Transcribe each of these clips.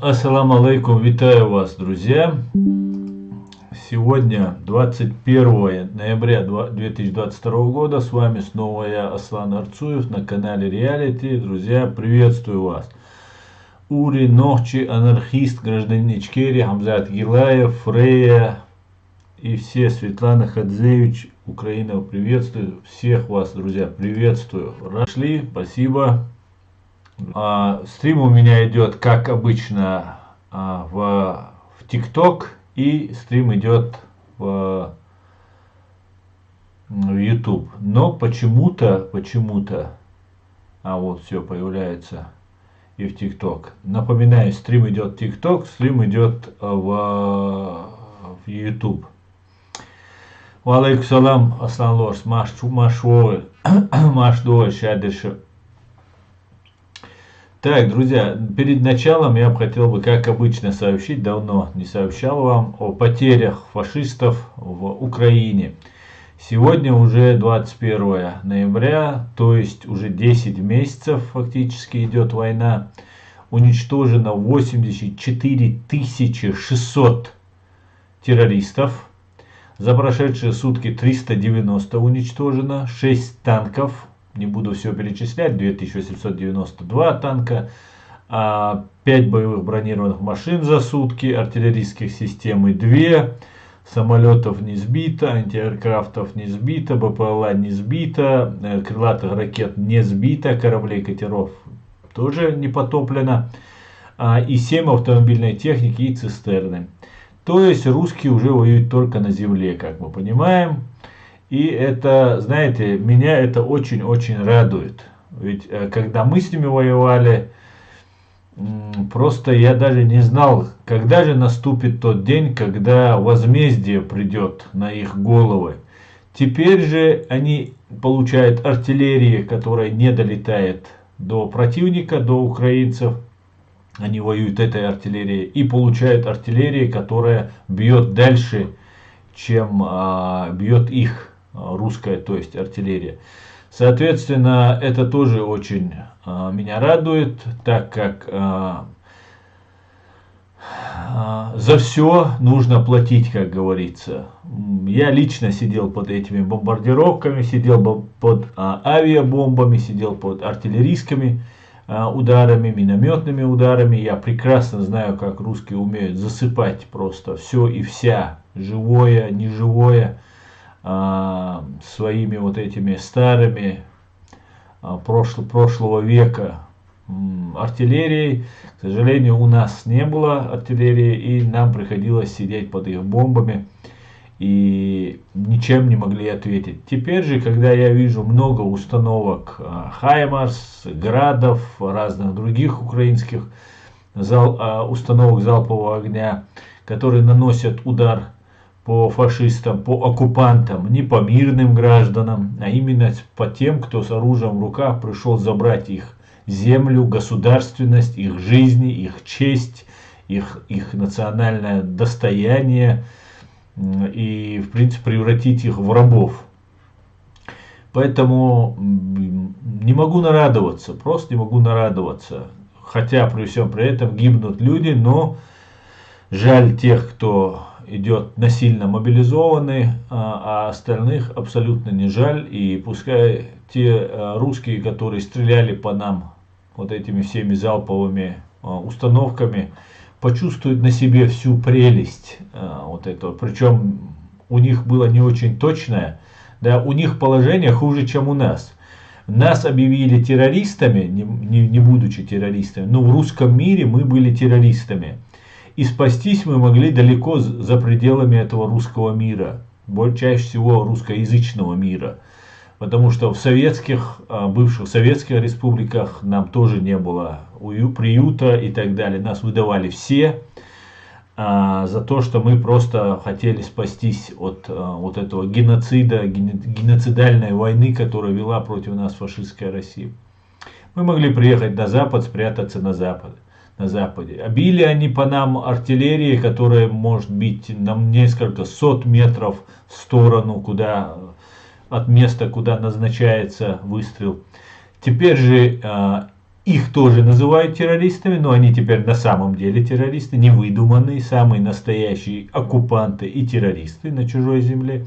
Ассаламу алейкум, витаю вас, друзья. Сегодня 21 ноября 2022 года. С вами снова я, Аслан Арцуев, на канале Реалити. Друзья, приветствую вас. Ури, Нохчи, анархист, гражданин Ичкерии, Хамзат Гилаев, Фрея и все, Светлана Хадзевич, Украина, приветствую. Всех вас, друзья, приветствую. Прошли, спасибо. Стрим у меня идет, как обычно, в TikTok, и стрим идет в YouTube. Но почему-то, вот все появляется и в TikTok. Напоминаю, стрим идет в TikTok, стрим идет в YouTube. Валейкум салам, Аслан Лорс, маш дуэль, шадыш. Так, друзья, перед началом я бы хотел как обычно, сообщить, давно не сообщал вам, о потерях фашистов в Украине. Сегодня уже 21 ноября, то есть уже 10 месяцев фактически идет война. Уничтожено 84 600 террористов. За прошедшие сутки 390 уничтожено, 6 танков. Не буду все перечислять, 2892 танка, 5 боевых бронированных машин за сутки, артиллерийских систем 2, самолетов не сбито, антиаэркрафтов не сбито, БПЛА не сбито, крылатых ракет не сбито, кораблей, катеров тоже не потоплено, и 7 автомобильной техники и цистерны. То есть русские уже воюют только на земле, как мы понимаем. И это, знаете, меня это очень-очень радует. Ведь когда мы с ними воевали, просто я даже не знал, когда же наступит тот день, когда возмездие придет на их головы. Теперь же они получают артиллерию, которая не долетает до противника, до украинцев. Они воюют этой артиллерией и получают артиллерию, которая бьет дальше, чем бьет их русская, то есть артиллерия. Соответственно, это тоже очень меня радует, так как за все нужно платить, как говорится. Я лично сидел под этими бомбардировками, сидел под авиабомбами, сидел под артиллерийскими ударами, минометными ударами. Я прекрасно знаю, как русские умеют засыпать просто все и вся, живое, неживое, своими вот этими старыми прошлого века артиллерией. К сожалению, у нас не было артиллерии, и нам приходилось сидеть под их бомбами и ничем не могли ответить. Теперь же, когда я вижу много установок Хаймарс, Градов, разных других украинских установок залпового огня, которые наносят удар по фашистам, по оккупантам, не по мирным гражданам, а именно по тем, кто с оружием в руках пришел забрать их землю, государственность, их жизни, их честь, их национальное достояние и, в принципе, превратить их в рабов. Поэтому не могу нарадоваться, просто не могу нарадоваться. Хотя при всем при этом гибнут люди, но жаль тех, кто идет насильно мобилизованный, а остальных абсолютно не жаль. И пускай те русские, которые стреляли по нам вот этими всеми залповыми установками, почувствуют на себе всю прелесть вот этого. Причем у них было не очень точное, да, у них положение хуже, чем у нас. Нас объявили террористами, не будучи террористами, но в русском мире мы были террористами. И спастись мы могли далеко за пределами этого русского мира, чаще всего русскоязычного мира. Потому что в бывших советских республиках нам тоже не было приюта и так далее. Нас выдавали все за то, что мы просто хотели спастись от вот этого геноцида, геноцидальной войны, которую вела против нас фашистская Россия. Мы могли приехать на Запад, спрятаться на Западе. Били они по нам артиллерии, которая может бить нам несколько сот метров в сторону, от места, куда назначается выстрел. Теперь же их тоже называют террористами, но они теперь на самом деле террористы, не выдуманные, самые настоящие оккупанты и террористы на чужой земле.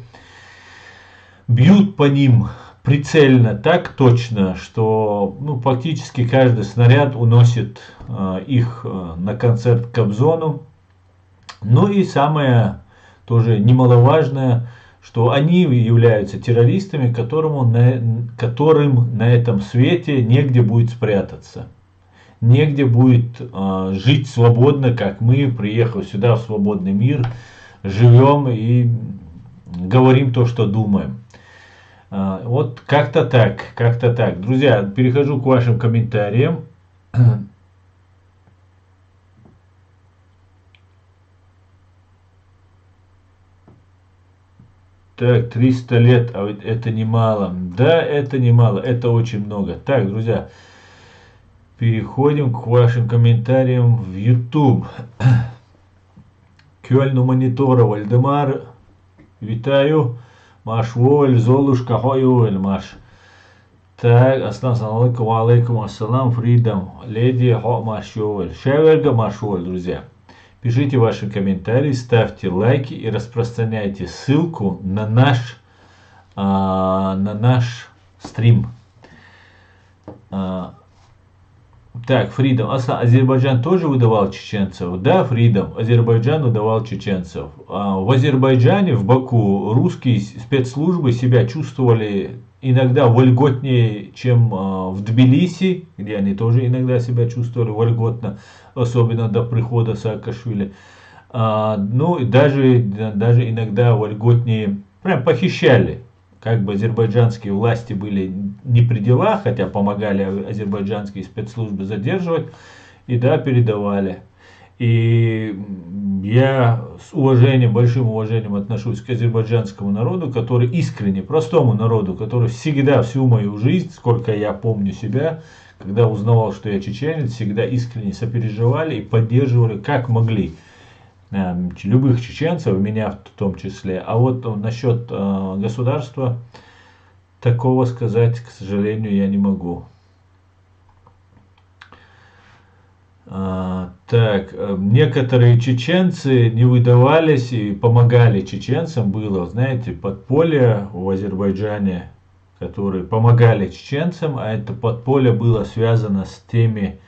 Бьют по ним прицельно так точно, что фактически каждый снаряд уносит их на концерт к Кобзону. Ну и самое тоже немаловажное, что они являются террористами, которым на этом свете негде будет спрятаться. Негде будет жить свободно, как мы, приехав сюда в свободный мир, живем и говорим то, что думаем. Вот как-то так, как-то так. Друзья, перехожу к вашим комментариям. Так, 300 лет, а ведь это немало. Да, это немало, это очень много. Так, друзья, переходим к вашим комментариям в YouTube. Кёльну монитора Вальдемар, витаю. Маш воль, Золушка, хой маш. Так, ассаламу алейкум, алейкум ассалам, фридом, леди, хо маш воль. Шеверга маш воль, друзья. Пишите ваши комментарии, ставьте лайки и распространяйте ссылку на наш стрим. Так, Фридом. Азербайджан тоже выдавал чеченцев? Да, Фридом. Азербайджан выдавал чеченцев. В Азербайджане, в Баку, русские спецслужбы себя чувствовали иногда вольготнее, чем в Тбилиси, где они тоже иногда себя чувствовали вольготно, особенно до прихода Саакашвили. Ну, и даже иногда вольготнее, прям похищали. Как бы азербайджанские власти были не при делах, хотя помогали азербайджанские спецслужбы задерживать, и да, передавали. И я с уважением, большим уважением отношусь к азербайджанскому народу, который искренне, простому народу, который всегда, всю мою жизнь, сколько я помню себя, когда узнавал, что я чеченец, всегда искренне сопереживали и поддерживали как могли. Любых чеченцев, меня в том числе. А вот насчет государства, такого сказать, к сожалению, я не могу. Так, некоторые чеченцы не выдавались и помогали чеченцам. Было, знаете, подполье в Азербайджане, которые помогали чеченцам, а это подполье было связано с теми,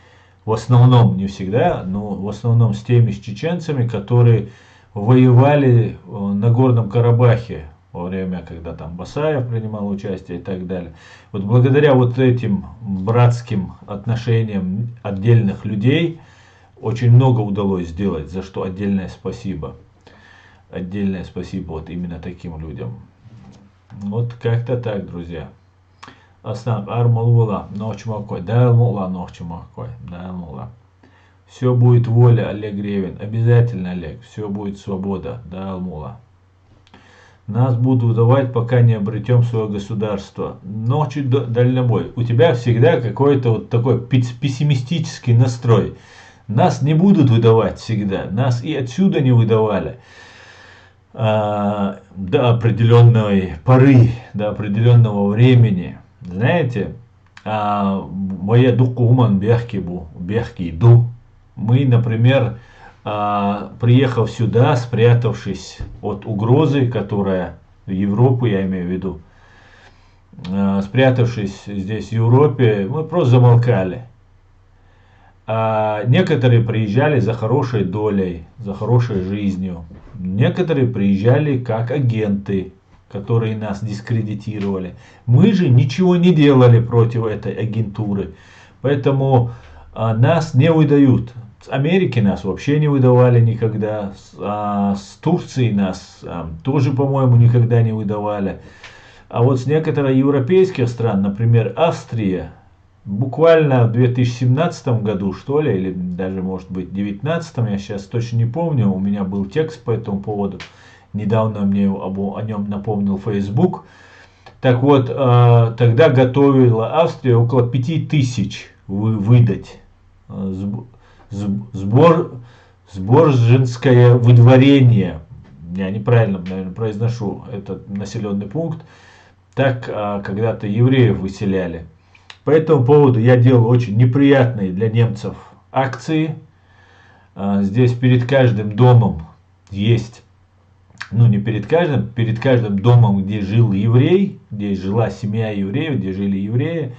в основном, не всегда, но в основном с теми чеченцами, которые воевали на Горном Карабахе во время, когда там Басаев принимал участие и так далее. Вот благодаря вот этим братским отношениям отдельных людей очень много удалось сделать, за что отдельное спасибо. Отдельное спасибо вот именно таким людям. Вот как-то так, друзья. Аснаб Армалула, Нохчмакой, Дайлмула, Нохчмакой, Дайлмула. Все будет воля, Олег Ревин. Обязательно, Олег, все будет свобода, Дайлмула. Нас будут выдавать, пока не обретем свое государство. Ночи дальнобой. У тебя всегда какой-то вот такой пессимистический настрой. Нас не будут выдавать всегда. Нас и отсюда не выдавали. До определенной поры, до определенного времени. Знаете, моя дукуман бехки ду. Мы, например, приехав сюда, спрятавшись от угрозы, которая в Европу, я имею в виду, спрятавшись здесь в Европе, мы просто замолкали. Некоторые приезжали за хорошей долей, за хорошей жизнью. Некоторые приезжали как агенты, которые нас дискредитировали. Мы же ничего не делали против этой агентуры. Поэтому нас не выдают. С Америки нас вообще не выдавали никогда. С Турции нас тоже, по-моему, никогда не выдавали. А вот с некоторых европейских стран, например, Австрия, буквально в 2017 году, что ли, или даже, может быть, в 2019, я сейчас точно не помню, у меня был текст по этому поводу. Недавно мне о нем напомнил Facebook. Так вот, тогда готовила Австрия около 5000 выдать. Сборженское выдворение. Я неправильно, наверное, произношу этот населенный пункт. Так когда-то евреев выселяли. По этому поводу я делал очень неприятные для немцев акции. Здесь перед каждым домом есть, ну не перед каждым домом, где жил еврей, где жила семья евреев, где жили евреи,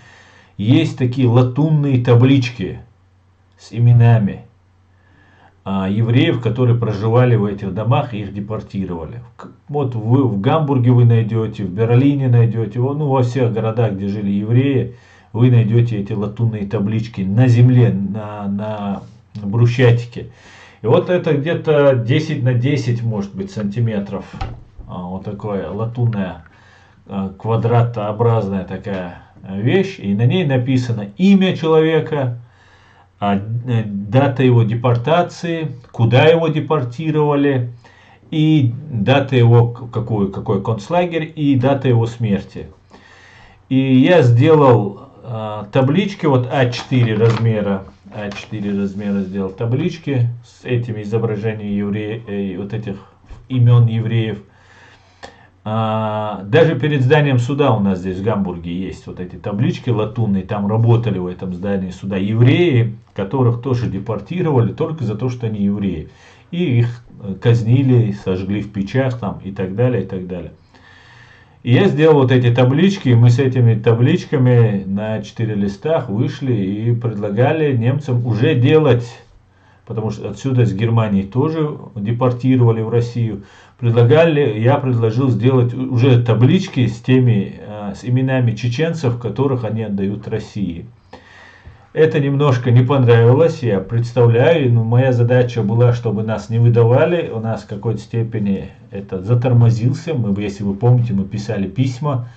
есть такие латунные таблички с именами евреев, которые проживали в этих домах и их депортировали. Вот вы в Гамбурге вы найдете, в Берлине найдете, ну, во всех городах, где жили евреи, вы найдете эти латунные таблички на земле, на брусчатике. И вот это где-то 10 на 10, может быть, сантиметров. Вот такая латунная, квадратообразная такая вещь. И на ней написано имя человека, дата его депортации, куда его депортировали, и дата его, какой концлагерь, и дата его смерти. И я сделал таблички, вот А4 размера сделал таблички с этими изображениями евреев, вот этих имен евреев. Даже перед зданием суда у нас здесь в Гамбурге есть вот эти таблички латунные, там работали в этом здании суда евреи, которых тоже депортировали только за то, что они евреи. И их казнили, сожгли в печах там и так далее, и так далее. И я сделал вот эти таблички, и мы с этими табличками на 4 листах вышли и предлагали немцам уже делать, потому что отсюда с Германии тоже депортировали в Россию, я предложил сделать уже таблички с именами чеченцев, которых они отдают России. Это немножко не понравилось, я представляю, но моя задача была, чтобы нас не выдавали, у нас в какой-то степени это затормозился, если вы помните, мы писали письма,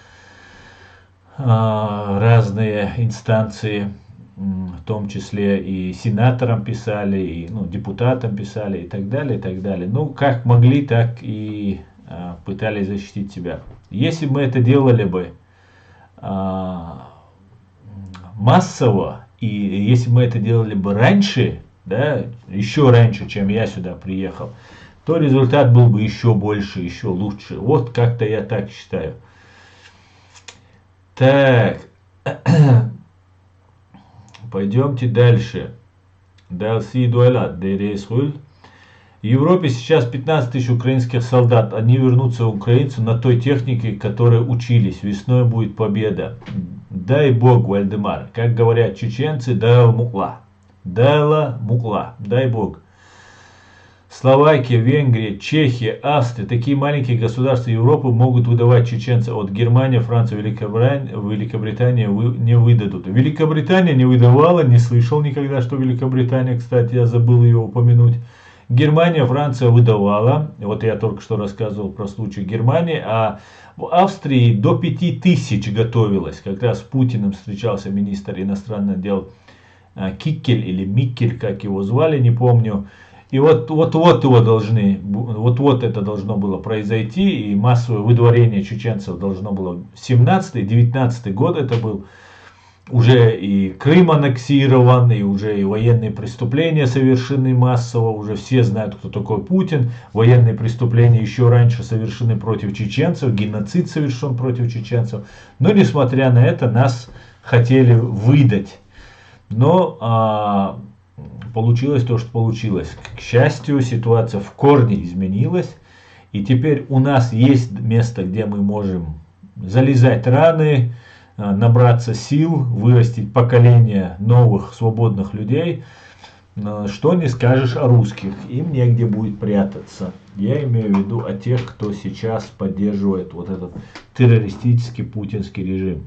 разные инстанции, в том числе и сенаторам писали, и депутатам писали, и так далее, и так далее. Ну, как могли, так и пытались защитить себя. Если мы это делали бы массово, и если мы это делали бы раньше, да, еще раньше, чем я сюда приехал, то результат был бы еще больше, еще лучше. Вот как-то я так считаю. Так, пойдемте дальше. В Европе сейчас 15 тысяч украинских солдат. Они вернутся в Украину на той технике, которой учились. Весной будет победа. Дай Бог, Вальдемар. Как говорят чеченцы, дала мукла. Дала мукла. Дай Бог. Словакия, Венгрия, Чехия, Австрия, такие маленькие государства Европы могут выдавать чеченцев. От Германии, Франции, Великобритания не выдадут. Великобритания не выдавала, не слышал никогда, что Великобритания, кстати, я забыл ее упомянуть. Германия, Франция выдавала, вот я только что рассказывал про случай Германии, а в Австрии до 5000 готовилось. Как раз с Путиным встречался министр иностранных дел Кикель или Микель, как его звали, не помню. И вот это должно было произойти, и массовое выдворение чеченцев должно было 17-19 год это был. Уже и Крым аннексирован, и уже и военные преступления совершены массово, уже все знают, кто такой Путин. Военные преступления еще раньше совершены против чеченцев, геноцид совершен против чеченцев. Но несмотря на это, нас хотели выдать. Но получилось то, что получилось. К счастью, ситуация в корне изменилась. И теперь у нас есть место, где мы можем залезать раны, набраться сил, вырастить поколение новых свободных людей. Что не скажешь о русских, им негде будет прятаться. Я имею в виду о тех, кто сейчас поддерживает вот этот террористический путинский режим.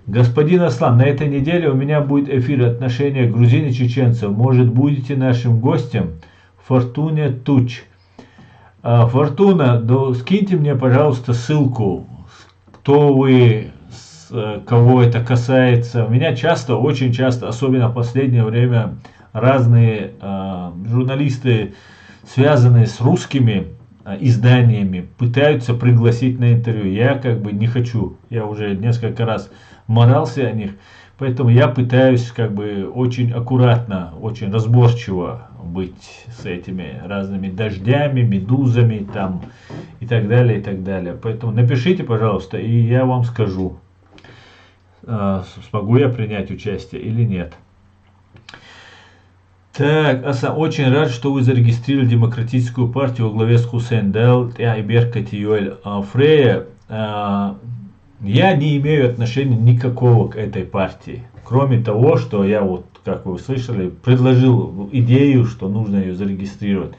Господин Аслан, на этой неделе у меня будет эфир отношения грузин и чеченцев. Может, будете нашим гостем? Фортуне Туч. Фортуна, скиньте мне, пожалуйста, ссылку, кто вы, кого это касается. Меня часто, очень часто, особенно в последнее время, разные журналисты, связанные с русскими изданиями, пытаются пригласить на интервью. Я как бы не хочу. Я уже несколько раз морался о них. Поэтому я пытаюсь как бы очень аккуратно, очень разборчиво быть с этими разными дождями, медузами там и так далее, и так далее. Поэтому напишите, пожалуйста, и я вам скажу. смогу я принять участие или нет. Так, Асан, очень рад, что вы зарегистрировали демократическую партию во главе с Хусейн Дел и Беркати Юэль Фрея. Я не имею отношения никакого к этой партии. Кроме того, что я вот, как вы слышали, предложил идею, что нужно ее зарегистрировать.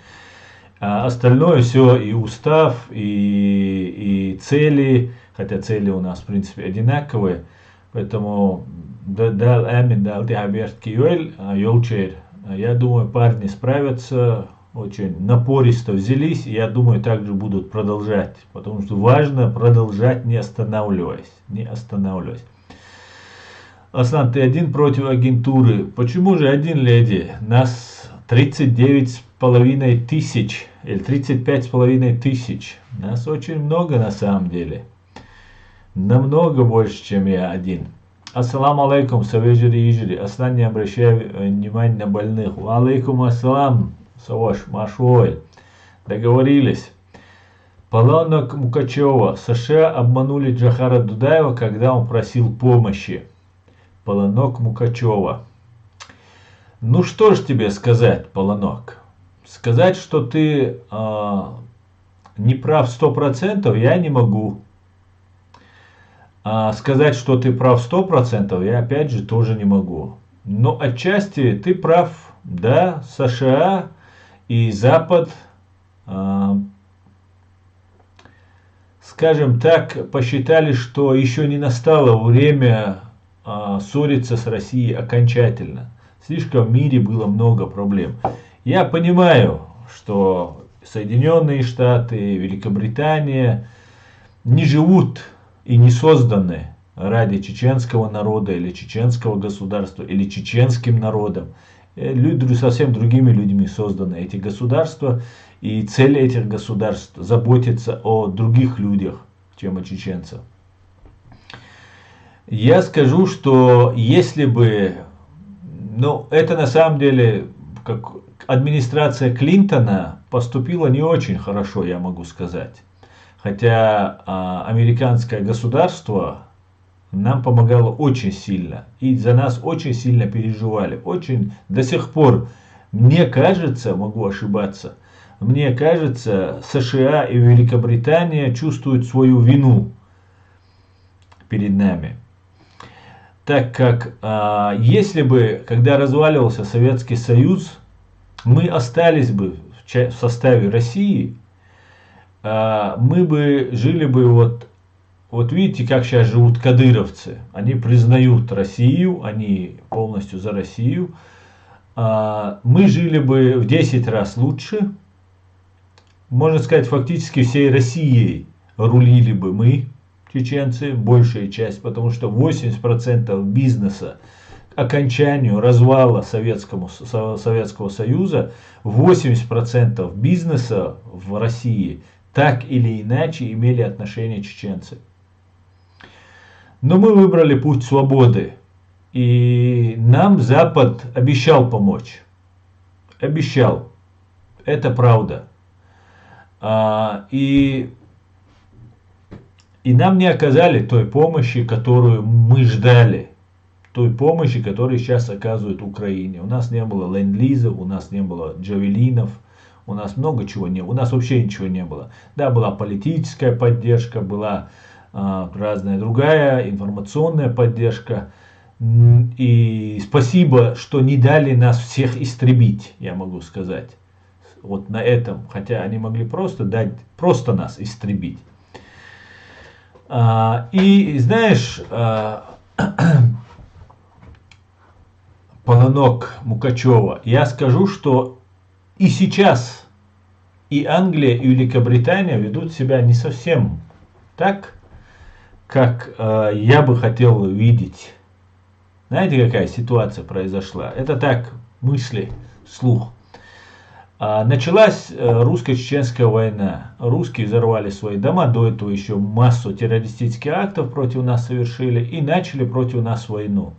А остальное все и устав, и цели, хотя цели у нас в принципе одинаковые. Поэтому я думаю, парни справятся, очень напористо взялись, и я думаю, также будут продолжать, потому что важно продолжать, не останавливаясь. Аслан, ты один против агентуры. Почему же один, леди? Нас 39,5 тысяч или 35,5 тысяч. Нас очень много на самом деле. Намного больше, чем я один. Ассаламу алейкум, Савежери Ижери. Аслан, не обращай внимания на больных. Алейкум ассалам, Саваш, Машуэль. Договорились. Полонок Мукачева. США обманули Джохара Дудаева, когда он просил помощи. Полонок Мукачева. Ну что ж тебе сказать, Полонок? Сказать, что ты не прав 100%, я не могу. Сказать, что ты прав 100%, я опять же тоже не могу. Но отчасти ты прав. Да, США и Запад, скажем так, посчитали, что еще не настало время ссориться с Россией окончательно. Слишком в мире было много проблем. Я понимаю, что Соединенные Штаты, Великобритания не живут и не созданы ради чеченского народа или чеченского государства или чеченским народом. Люди совсем другими людьми созданы эти государства, и цель этих государств заботиться о других людях, чем о чеченцах. Я скажу, что если бы, это на самом деле, как администрация Клинтона поступила не очень хорошо, я могу сказать. Хотя американское государство нам помогало очень сильно. И за нас очень сильно переживали. Очень до сих пор, мне кажется, могу ошибаться, мне кажется, США и Великобритания чувствуют свою вину перед нами. Так как если бы, когда разваливался Советский Союз, мы остались бы в составе России, мы бы жили бы вот видите, как сейчас живут кадыровцы. Они признают Россию, они полностью за Россию. Мы жили бы в 10 раз лучше. Можно сказать, фактически всей Россией рулили бы мы, чеченцы, большая часть, потому что 80% бизнеса к окончанию развала Советского Союза, 80% бизнеса в России так или иначе имели отношение чеченцы. Но мы выбрали путь свободы, и нам Запад обещал помочь. Обещал. Это правда. И нам не оказали той помощи, которую мы ждали. Той помощи, которую сейчас оказывают Украине. У нас не было ленд-лиза, у нас не было джавелинов, у нас много чего не было. У нас вообще ничего не было. Да, была политическая поддержка, была разная другая информационная поддержка. И спасибо, что не дали нас всех истребить, я могу сказать. Вот на этом, хотя они могли просто нас истребить. И знаешь, Полонок Мукачева, я скажу, что и сейчас и Англия, и Великобритания ведут себя не совсем так, как я бы хотел видеть. Знаете, какая ситуация произошла? Это так, мысли, слух. Началась русско-чеченская война. Русские взорвали свои дома, до этого еще массу террористических актов против нас совершили и начали против нас войну.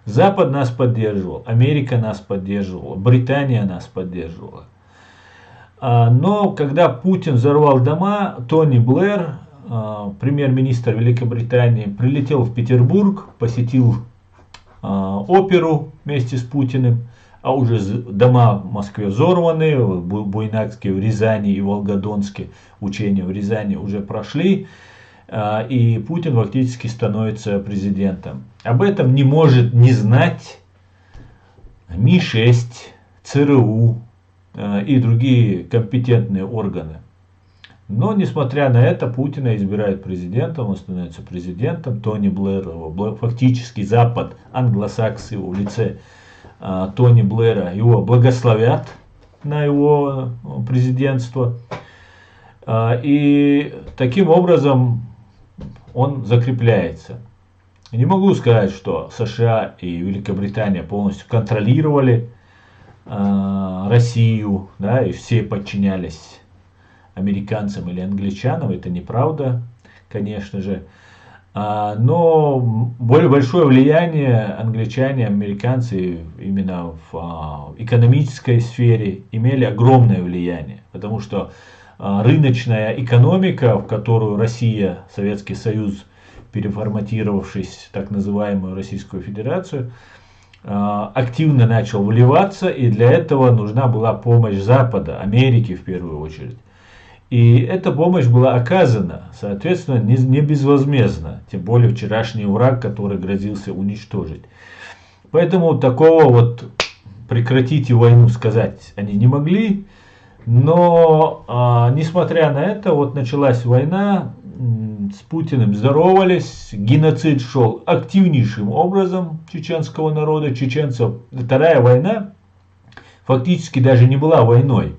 Запад нас поддерживал, Америка нас поддерживала, Британия нас поддерживала. Но когда Путин взорвал дома, Тони Блэр, премьер-министр Великобритании, прилетел в Петербург, посетил оперу вместе с Путиным, а уже дома в Москве взорваны, Буйнакске в Рязани и Волгодонске учения в Рязани уже прошли, и Путин фактически становится президентом. Об этом не может не знать Ми-6, ЦРУ и другие компетентные органы. Но, несмотря на это, Путина избирают президентом, он становится президентом. Тони Блэр, фактически Запад, англосаксы в лице Тони Блэра, его благословят на его президентство. И таким образом он закрепляется. Не могу сказать, что США и Великобритания полностью контролировали Россию, да, и все подчинялись американцам или англичанам. Это неправда, конечно же. Но более большое влияние англичане, американцы именно в экономической сфере имели огромное влияние. Потому что рыночная экономика, в которую Россия, Советский Союз, переформатировавшись в так называемую Российскую Федерацию, активно начал вливаться, и для этого нужна была помощь Запада, Америки в первую очередь. И эта помощь была оказана, соответственно, не безвозмездно, тем более вчерашний враг, который грозился уничтожить. Поэтому такого вот прекратите войну сказать они не могли, но несмотря на это, вот началась война, с Путиным здоровались, геноцид шел активнейшим образом чеченского народа, чеченцев. Вторая война фактически даже не была войной.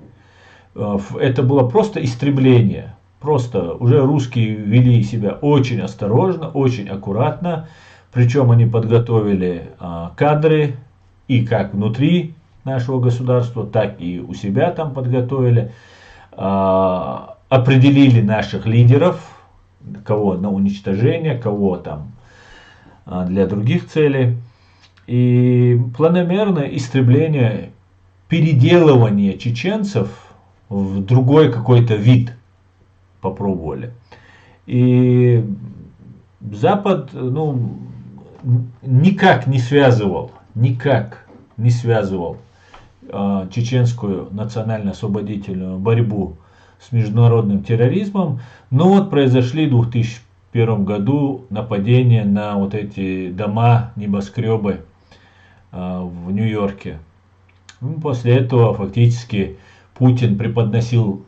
Это было просто истребление. Просто уже русские вели себя очень осторожно, очень аккуратно. Причем они подготовили кадры и как внутри нашего государства, так и у себя там подготовили. Определили наших лидеров, кого на уничтожение, кого там для других целей. И планомерное истребление, переделывание чеченцев в другой какой-то вид попробовали. И Запад никак не связывал чеченскую национально-освободительную борьбу с международным терроризмом. Но вот произошли в 2001 году нападения на вот эти дома, небоскребы в Нью-Йорке. После этого фактически Путин преподносил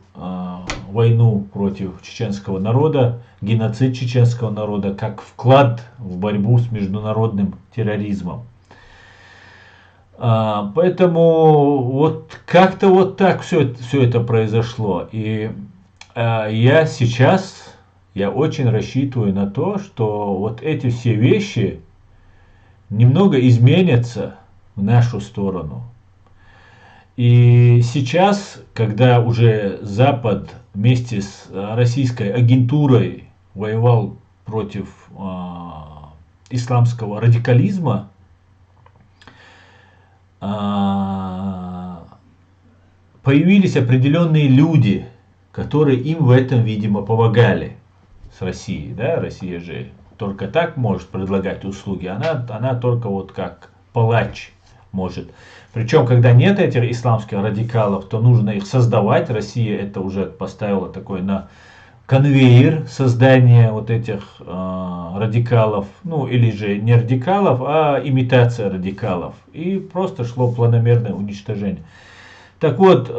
войну против чеченского народа, геноцид чеченского народа, как вклад в борьбу с международным терроризмом. Поэтому вот как-то вот так все это произошло. И я очень рассчитываю на то, что вот эти все вещи немного изменятся в нашу сторону. И сейчас, когда уже Запад вместе с российской агентурой воевал против исламского радикализма, появились определенные люди, которые им в этом, видимо, помогали с Россией. Да? Россия же только так может предлагать услуги, она только вот как палач может. Причем, когда нет этих исламских радикалов, то нужно их создавать. Россия это уже поставила такой на конвейер создания вот этих радикалов, ну или же не радикалов, а имитация радикалов. И просто шло планомерное уничтожение. Так вот,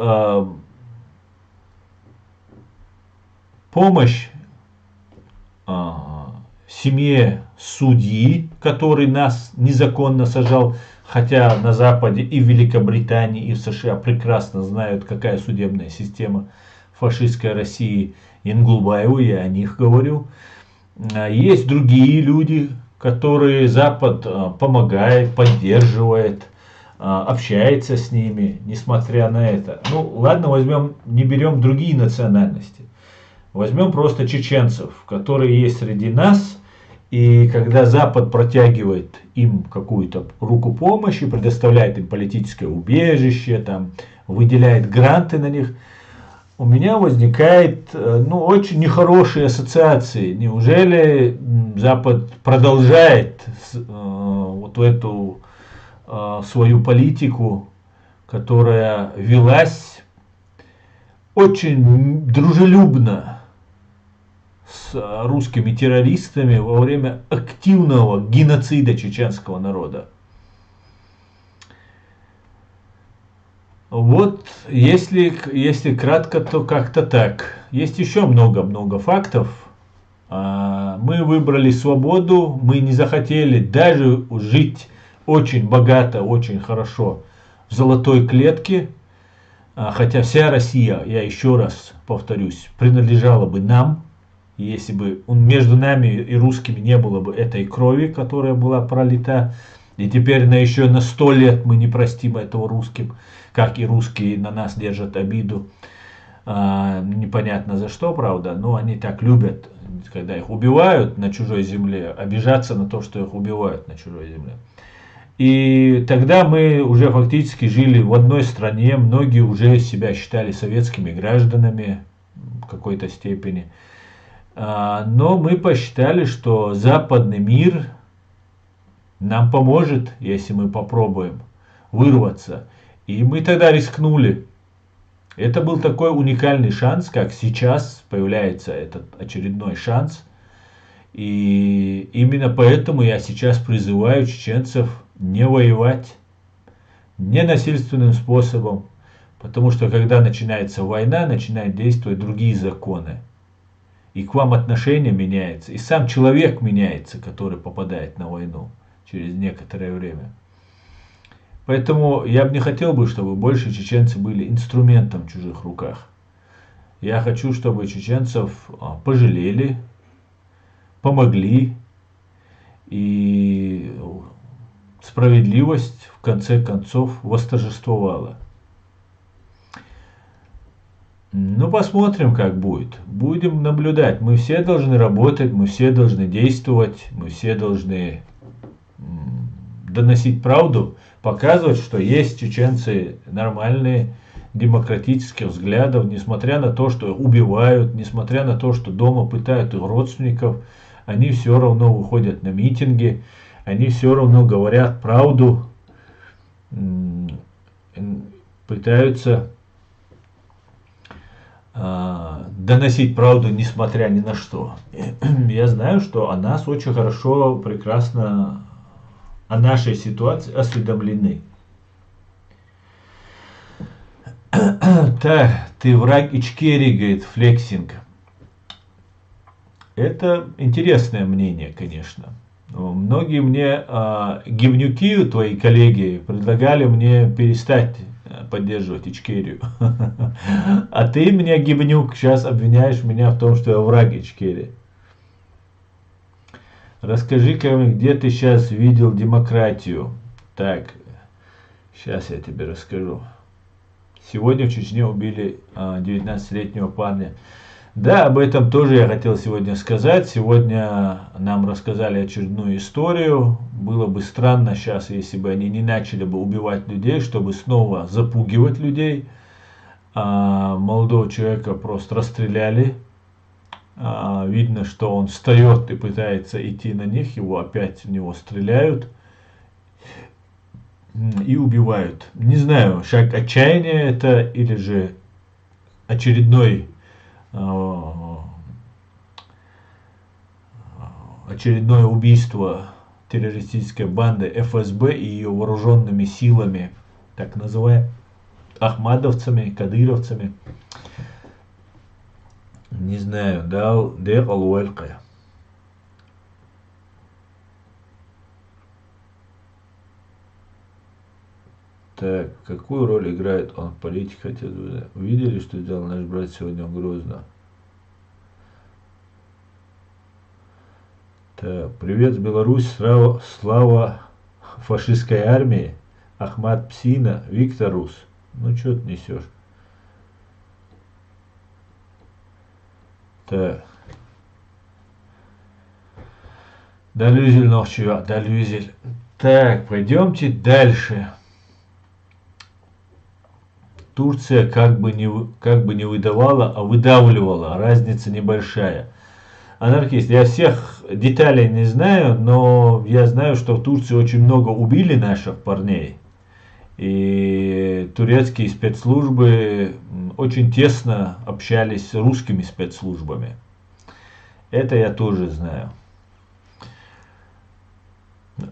помощь семье судьи, который нас незаконно сажал, хотя на Западе и в Великобритании, и в США прекрасно знают, какая судебная система фашистской России. Ингулбаеву, я о них говорю. Есть другие люди, которые Запад помогает, поддерживает, общается с ними, несмотря на это. Ну, ладно, не берем другие национальности. Возьмем просто чеченцев, которые есть среди нас. И когда Запад протягивает им какую-то руку помощи, предоставляет им политическое убежище, там, выделяет гранты на них, у меня возникает ну, очень нехорошие ассоциации. Неужели Запад продолжает вот эту свою политику, которая велась очень дружелюбно с русскими террористами во время активного геноцида чеченского народа? Вот, если кратко, то как-то так. Есть еще много-много фактов. Мы выбрали свободу, мы не захотели даже жить очень богато, очень хорошо в золотой клетке. Хотя вся Россия, я еще раз повторюсь, принадлежала бы нам, если бы между нами и русскими не было бы этой крови, которая была пролита. И теперь еще на 100 лет мы не простим этого русским, как и русские на нас держат обиду. Непонятно за что, правда, но они так любят, когда их убивают на чужой земле, обижаться на то, что их убивают на чужой земле. И тогда мы уже фактически жили в одной стране, многие уже себя считали советскими гражданами в какой-то степени. Но мы посчитали, что западный мир нам поможет, если мы попробуем вырваться. И мы тогда рискнули. Это был такой уникальный шанс, как сейчас появляется этот очередной шанс. И именно поэтому я сейчас призываю чеченцев не воевать, не насильственным способом. Потому что когда начинается война, начинают действовать другие законы. И к вам отношение меняется. И сам человек меняется, который попадает на войну через некоторое время. Поэтому я бы не хотел бы, чтобы больше чеченцы были инструментом в чужих руках. Я хочу, чтобы чеченцев пожалели, помогли, и справедливость в конце концов восторжествовала. Ну, посмотрим, как будет. Будем наблюдать. Мы все должны работать, мы все должны действовать, мы все должны доносить правду, показывать, что есть чеченцы нормальные, демократических взглядов, несмотря на то, что их убивают, несмотря на то, что дома пытают их родственников, они все равно выходят на митинги, они все равно говорят правду, пытаются доносить правду, несмотря ни на что. Я знаю, что о нас очень хорошо, прекрасно, о нашей ситуации осведомлены. Так, ты враг Ичкерии, говорит Флексинг. Это интересное мнение, конечно. Многие мне гивнюки, твои коллеги, предлагали мне перестать поддерживать Ичкерию. А ты меня, гивнюк, сейчас обвиняешь меня в том, что я враг Ичкерии. Расскажи-ка мне, где ты сейчас видел демократию? Так, сейчас я тебе расскажу. Сегодня в Чечне убили 19-летнего парня. Да, об этом тоже я хотел сегодня сказать. Сегодня нам рассказали очередную историю. Было бы странно сейчас, если бы они не начали бы убивать людей, чтобы снова запугивать людей. Молодого человека просто расстреляли. Видно, что он встает и пытается идти на них. Его опять в него стреляют. И убивают. Не знаю, шаг отчаяния это или же очередное убийство террористической банды ФСБ и ее вооруженными силами, так называемыми ахмадовцами, кадыровцами. Не знаю, дал алуэлькая. Так, какую роль играет он в политике, хотел бы. Видели, что сделал наш брат сегодня в Грозно? Так, привет, Беларусь, слава фашистской армии, Ахмат Псина, Виктор Рус. Ну, что ты несешь? Так. Далюзель ночью, далюзель. Так, пойдемте дальше. Турция как бы не выдавала, а выдавливала. Разница небольшая. Анархист, я всех деталей не знаю, но я знаю, что в Турции очень много убили наших парней. И турецкие спецслужбы очень тесно общались с русскими спецслужбами. Это я тоже знаю.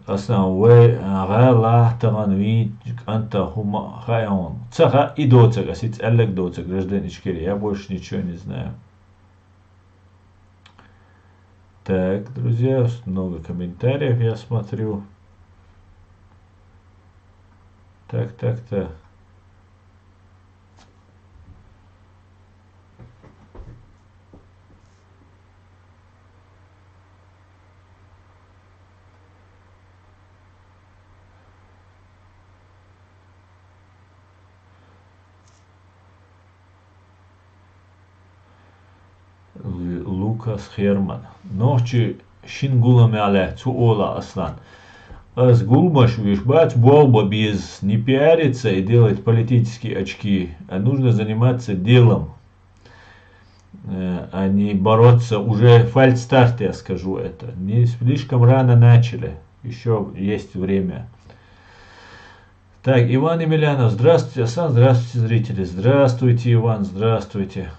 Основной гала таганви анта хума хайон. Цаха и доцага, сиц элек доцаг, гражданин Ичкерия. Я больше ничего не знаю. Так, друзья, много комментариев я смотрю. Так. Лукас Херман. Ночи шингулами але цуола аслан. Аз гулмаш вишбац болба без не пиариться и делать политические очки, а нужно заниматься делом, а не бороться. Уже фальстарт, я скажу это. Не слишком рано начали, еще есть время. Так, Иван Емельянов, здравствуйте, Асан, здравствуйте, зрители. Здравствуйте, Иван, здравствуйте.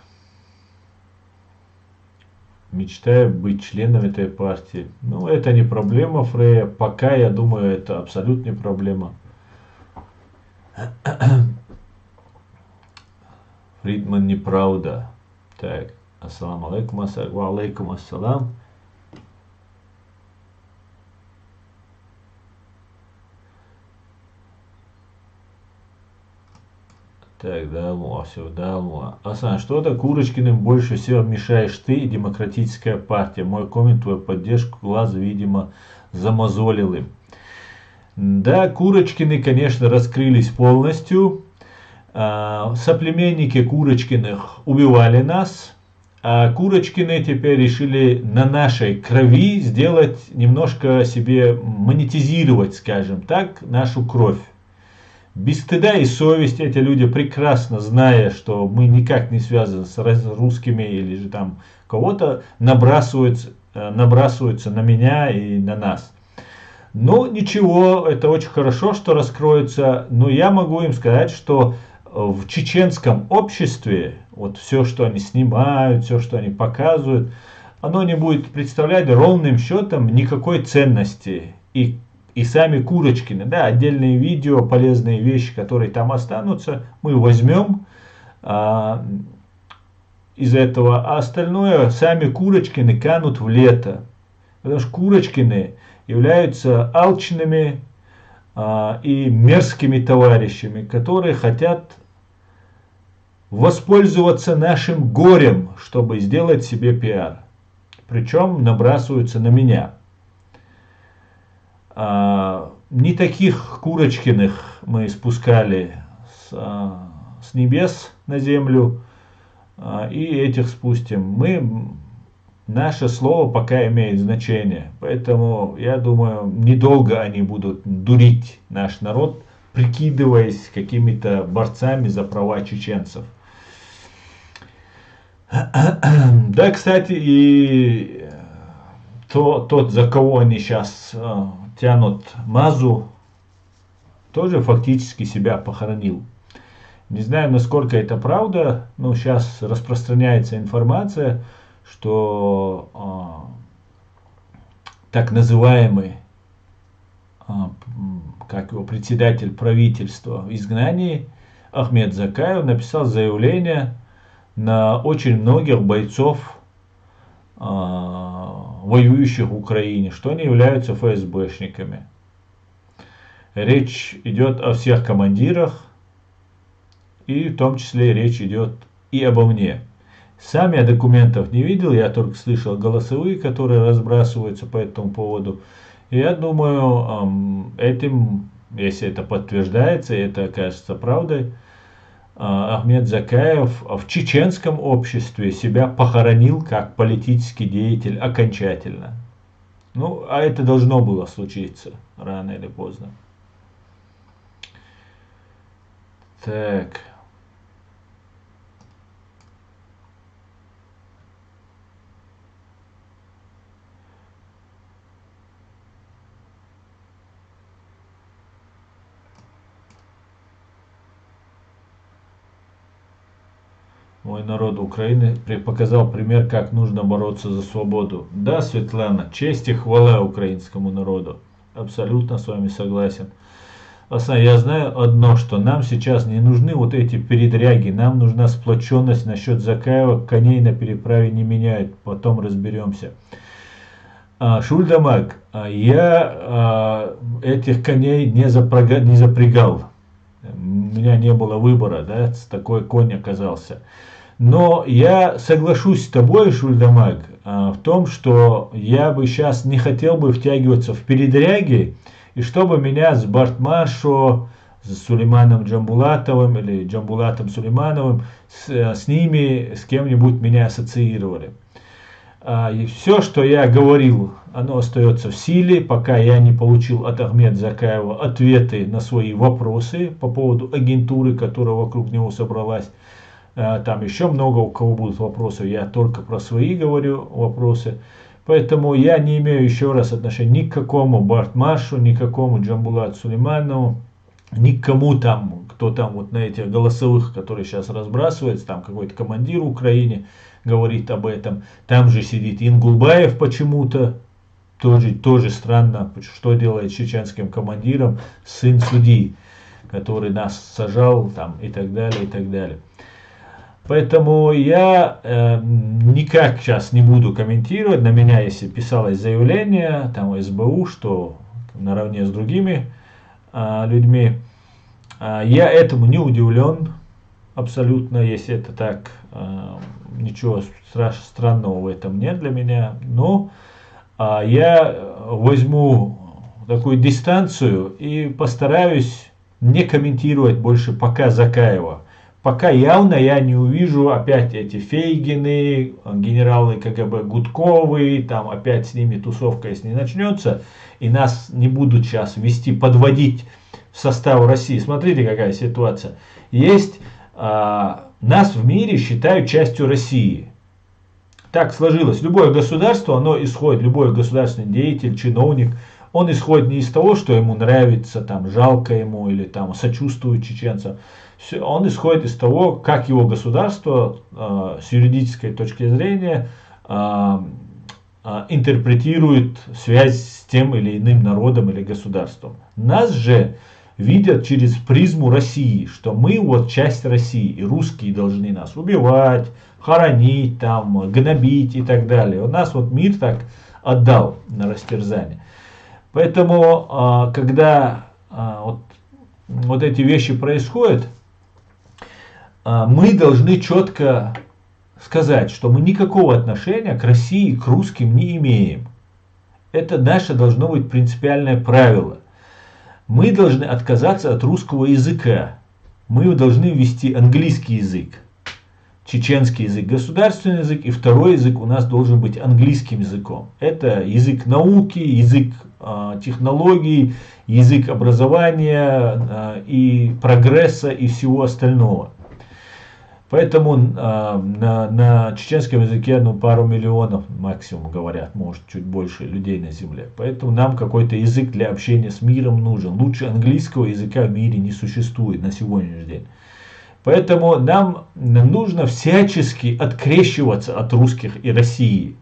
Мечтаю быть членом этой партии. Ну, это не проблема, Фрея. Пока, я думаю, это абсолютно не проблема. Фридман неправда. Так, ассаламу алейкум, алейкум ассалам. Так, Далмуа. Асан, что-то Курочкиным больше всего мешаешь ты и Демократическая партия. Мой коммент, твою поддержку, глаз, видимо, замазолил им. Да, Курочкины, конечно, раскрылись полностью. Соплеменники Курочкиных убивали нас. А Курочкины теперь решили на нашей крови сделать, немножко себе монетизировать, скажем так, нашу кровь. Без стыда и совести эти люди, прекрасно зная, что мы никак не связаны с русскими или же там кого-то, набрасываются на меня и на нас. Но ничего, это очень хорошо, что раскроется. Но я могу им сказать, что в чеченском обществе вот все, что они снимают, все, что они показывают, оно не будет представлять ровным счетом никакой ценности. И сами Курочкины, да, отдельные видео, полезные вещи, которые там останутся, мы возьмем из этого, а остальное сами Курочкины канут в лето. Потому что Курочкины являются алчными и мерзкими товарищами, которые хотят воспользоваться нашим горем, чтобы сделать себе пиар. Причем набрасываются на меня. Не таких Курочкиных мы спускали с небес на землю, и этих спустим. Наше слово пока имеет значение, поэтому я думаю, недолго они будут дурить наш народ, прикидываясь какими-то борцами за права чеченцев. Да, кстати, и тот, за кого они сейчас тянут Мазу, тоже фактически себя похоронил. Не знаю, насколько это правда, но сейчас распространяется информация, что так называемый как его председатель правительства в изгнании Ахмед Закаев написал заявление на очень многих бойцов, воюющих в Украине, что они являются ФСБшниками. Речь идет о всех командирах, и в том числе речь идет и обо мне. Сам я документов не видел, я только слышал голосовые, которые разбрасываются по этому поводу. И я думаю, этим, если это подтверждается, и это окажется правдой, Ахмед Закаев в чеченском обществе себя похоронил как политический деятель окончательно. Ну, а это должно было случиться рано или поздно. Так. мой народ Украины показал пример, как нужно бороться за свободу. Да, Светлана, честь и хвала украинскому народу. Абсолютно с вами согласен. Я знаю одно, что нам сейчас не нужны вот эти передряги, нам нужна сплоченность насчет Закаева, коней на переправе не меняют, потом разберемся. Шульдамаг, я этих коней не запрягал, у меня не было выбора, да, такой конь оказался. Но я соглашусь с тобой, Шульдамаг, в том, что я бы сейчас не хотел бы втягиваться в передряги, и чтобы меня с Бартмашо, с Сулейманом Джамбулатовым или Джамбулатом Сулеймановым, с ними, с кем-нибудь меня ассоциировали. И все, что я говорил, оно остается в силе, пока я не получил от Ахмеда Закаева ответы на свои вопросы по поводу агентуры, которая вокруг него собралась. Там еще много у кого будут вопросы, я только про свои говорю вопросы. Поэтому я не имею еще раз отношения ни к какому Бартмашу, ни к какому Джамбулату Сулейманову, ни к кому там, кто там вот на этих голосовых, которые сейчас разбрасываются, там какой-то командир в Украине говорит об этом. Там же сидит Ингулбаев почему-то, тоже странно, что делает чеченским командиром сын судьи, который нас сажал там и так далее, и так далее. Поэтому я никак сейчас не буду комментировать. На меня, если писалось заявление, там СБУ, что наравне с другими людьми, я этому не удивлен абсолютно, если это так. Ничего странного в этом нет для меня. Но я возьму такую дистанцию и постараюсь не комментировать больше пока Закаева. Пока явно я не увижу опять эти Фейгины, генералы КГБ Гудковы, там опять с ними тусовка, если не начнется, и нас не будут сейчас вести, подводить в состав России. Смотрите, какая ситуация. Есть, нас в мире считают частью России. Так сложилось. Любое государство, оно исходит, любой государственный деятель, чиновник, он исходит не из того, что ему нравится, там, жалко ему или там, сочувствует чеченцам. Он исходит из того, как его государство с юридической точки зрения интерпретирует связь с тем или иным народом или государством. Нас же видят через призму России, что мы вот часть России, и русские должны нас убивать, хоронить, там, гнобить и так далее. У нас вот мир так отдал на растерзание. Поэтому, когда вот эти вещи происходят, мы должны четко сказать, что мы никакого отношения к России, к русским не имеем. Это наше должно быть принципиальное правило. Мы должны отказаться от русского языка. Мы должны ввести английский язык. Чеченский язык государственный язык, и второй язык у нас должен быть английским языком. Это язык науки, язык технологий, язык образования и прогресса и всего остального. Поэтому на чеченском языке пару миллионов максимум говорят, может чуть больше людей на земле. Поэтому нам какой-то язык для общения с миром нужен. Лучше английского языка в мире не существует на сегодняшний день. Поэтому нам нужно всячески открещиваться от русских и России,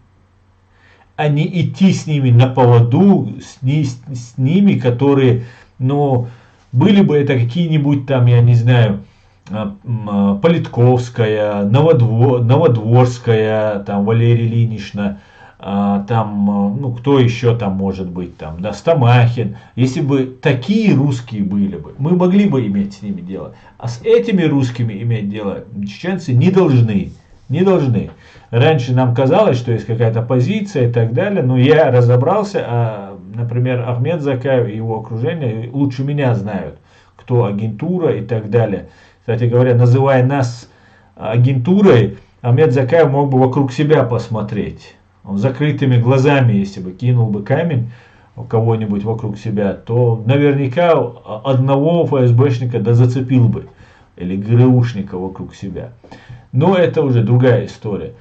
а не идти с ними на поводу, с ними, которые, были бы это какие-нибудь там, я не знаю, Политковская, Новодворская, там Валерия Ильинична, там, кто еще там может быть, там, да, Стамахин. Если бы такие русские были бы, мы могли бы иметь с ними дело. А с этими русскими иметь дело чеченцы не должны. Не должны. Раньше нам казалось, что есть какая-то позиция и так далее, но я разобрался, например, Ахмед Закаев и его окружение лучше меня знают, кто агентура и так далее. Кстати говоря, называя нас агентурой, Ахмед Закаев мог бы вокруг себя посмотреть. Он закрытыми глазами, если бы кинул бы камень у кого-нибудь вокруг себя, то наверняка одного ФСБшника зацепил бы. Или ГРУшника вокруг себя. Но это уже другая история.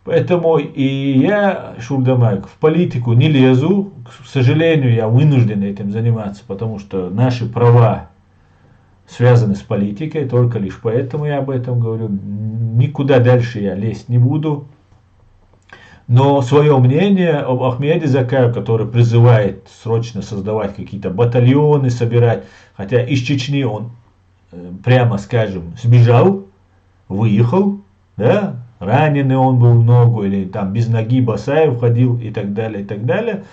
Поэтому и я, Шульдамаг, в политику не лезу. К сожалению, я вынужден этим заниматься, потому что наши права связаны с политикой, только лишь поэтому я об этом говорю. Никуда дальше я лезть не буду. Но свое мнение об Ахмеде Закаеве, который призывает срочно создавать какие-то батальоны, собирать, хотя из Чечни он, прямо скажем, сбежал, выехал, да, раненый он был в ногу, или там без ноги босая ходил и так далее, и так далее.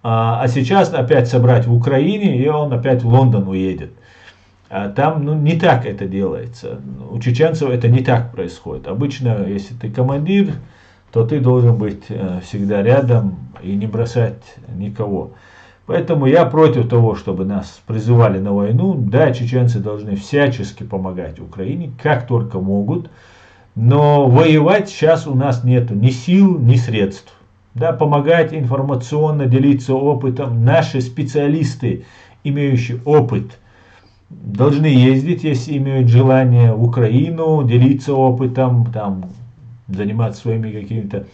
А сейчас опять собрать в Украине, и он опять в Лондон уедет. А там не так это делается. У чеченцев это не так происходит. Обычно, если ты командир, то ты должен быть всегда рядом и не бросать никого. Поэтому я против того, чтобы нас призывали на войну. Да, чеченцы должны всячески помогать Украине, как только могут. Но воевать сейчас у нас нету ни сил, ни средств. Да, помогать информационно, делиться опытом. Наши специалисты, имеющие опыт, должны ездить, если имеют желание, в Украину, делиться опытом, там, заниматься своими какими-то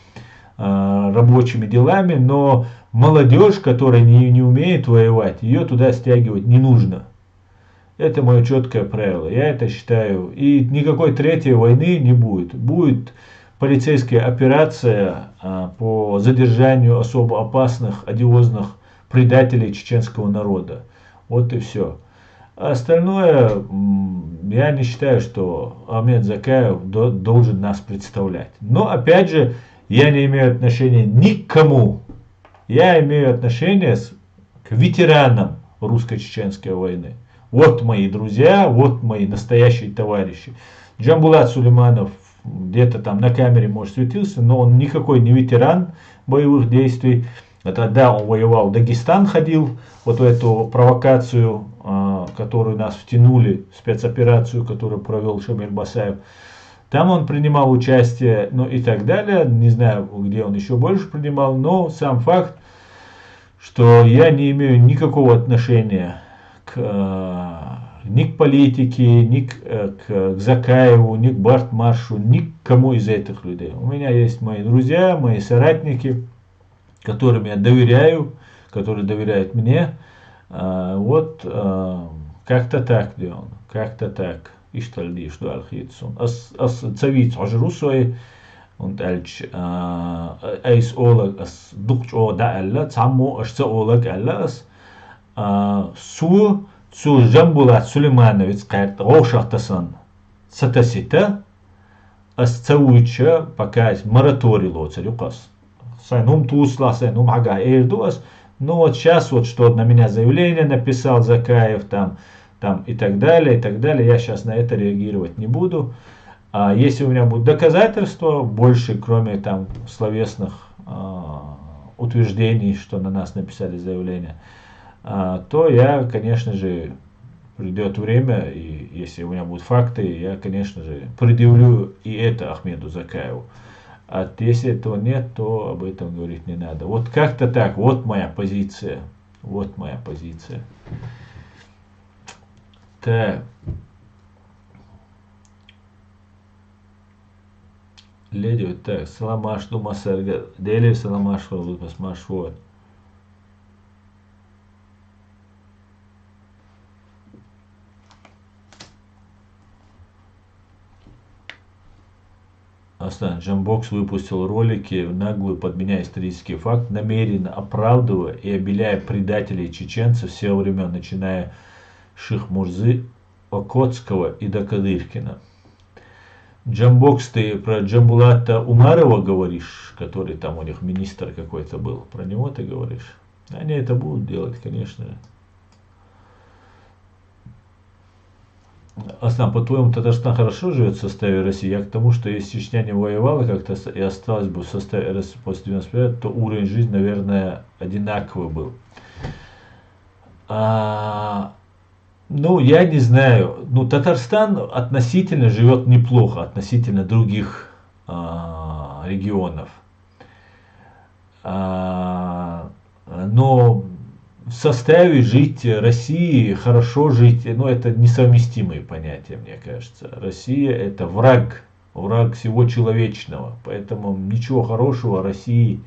рабочими делами, но молодежь, которая не умеет воевать, ее туда стягивать не нужно. Это мое четкое правило. Я это считаю. И никакой третьей войны не будет. Будет полицейская операция по задержанию особо опасных, одиозных предателей чеченского народа. Вот и все. А остальное, я не считаю, что Ахмед Закаев должен нас представлять. Но, опять же, я не имею отношения ни к кому. Я имею отношение к ветеранам русско-чеченской войны. Вот мои друзья, вот мои настоящие товарищи. Джамбулат Сулейманов где-то там на камере, может, светился, но он никакой не ветеран боевых действий. Это да, он воевал, в Дагестан ходил, вот в эту провокацию, которую нас втянули, спецоперацию, которую провел Шамиль Басаев. Там он принимал участие, ну и так далее. Не знаю, где он еще больше принимал, но сам факт, что я не имею никакого отношения ни к политике, ни к Закаеву, ни к Бартмаршу, ни к кому из этих людей. У меня есть мои друзья, мои соратники, которым я доверяю, которые доверяют мне. Вот как-то так, Дион, как-то так. Иштальди, что Алхитсун. Цавиц Ажрусой, und als eis olag as duch o da alla tammo ashta olag alla as su Джамбулат Сулейманович qayerda g'ovshoqtasan satasita as tsawucha пока мораторий лоцарюкас. Сайнум тусла, сайнум ага эрдуас. Ну вот сейчас вот что на меня заявление написал Закаев там и так далее, и так далее. Я сейчас на это реагировать не буду. А если у меня будут доказательства, больше, кроме там словесных утверждений, что на нас написали заявление, то я, конечно же, придет время, и если у меня будут факты, я, конечно же, предъявлю и это Ахмеду Закаеву. А если этого нет, то об этом говорить не надо. Вот как-то так, вот моя позиция. Вот моя позиция. Так. Леди, так, Саламаш Думасарга, Дели Саламаш Фалупасмаш вот. Джамбокс выпустил ролики, в наглую подменяя исторический факт, намеренно оправдывая и обеляя предателей чеченцев всех времен, начиная с Шихмурзы, Окотского и до Кадыркина. Джамбокс, ты про Джамбулата Умарова говоришь, который там у них министр какой-то был, про него ты говоришь? Они это будут делать, конечно же. Аслан, по-твоему, Татарстан хорошо живет в составе России? Я к тому, что если Чечня не воевала как-то и осталась бы в составе РС после 95, то уровень жизни, наверное, одинаковый был. Ну, я не знаю. Ну, Татарстан относительно живет неплохо, относительно других регионов. Но в составе жить России, хорошо жить, ну это несовместимые понятия, мне кажется. Россия это враг всего человечного, поэтому ничего хорошего России,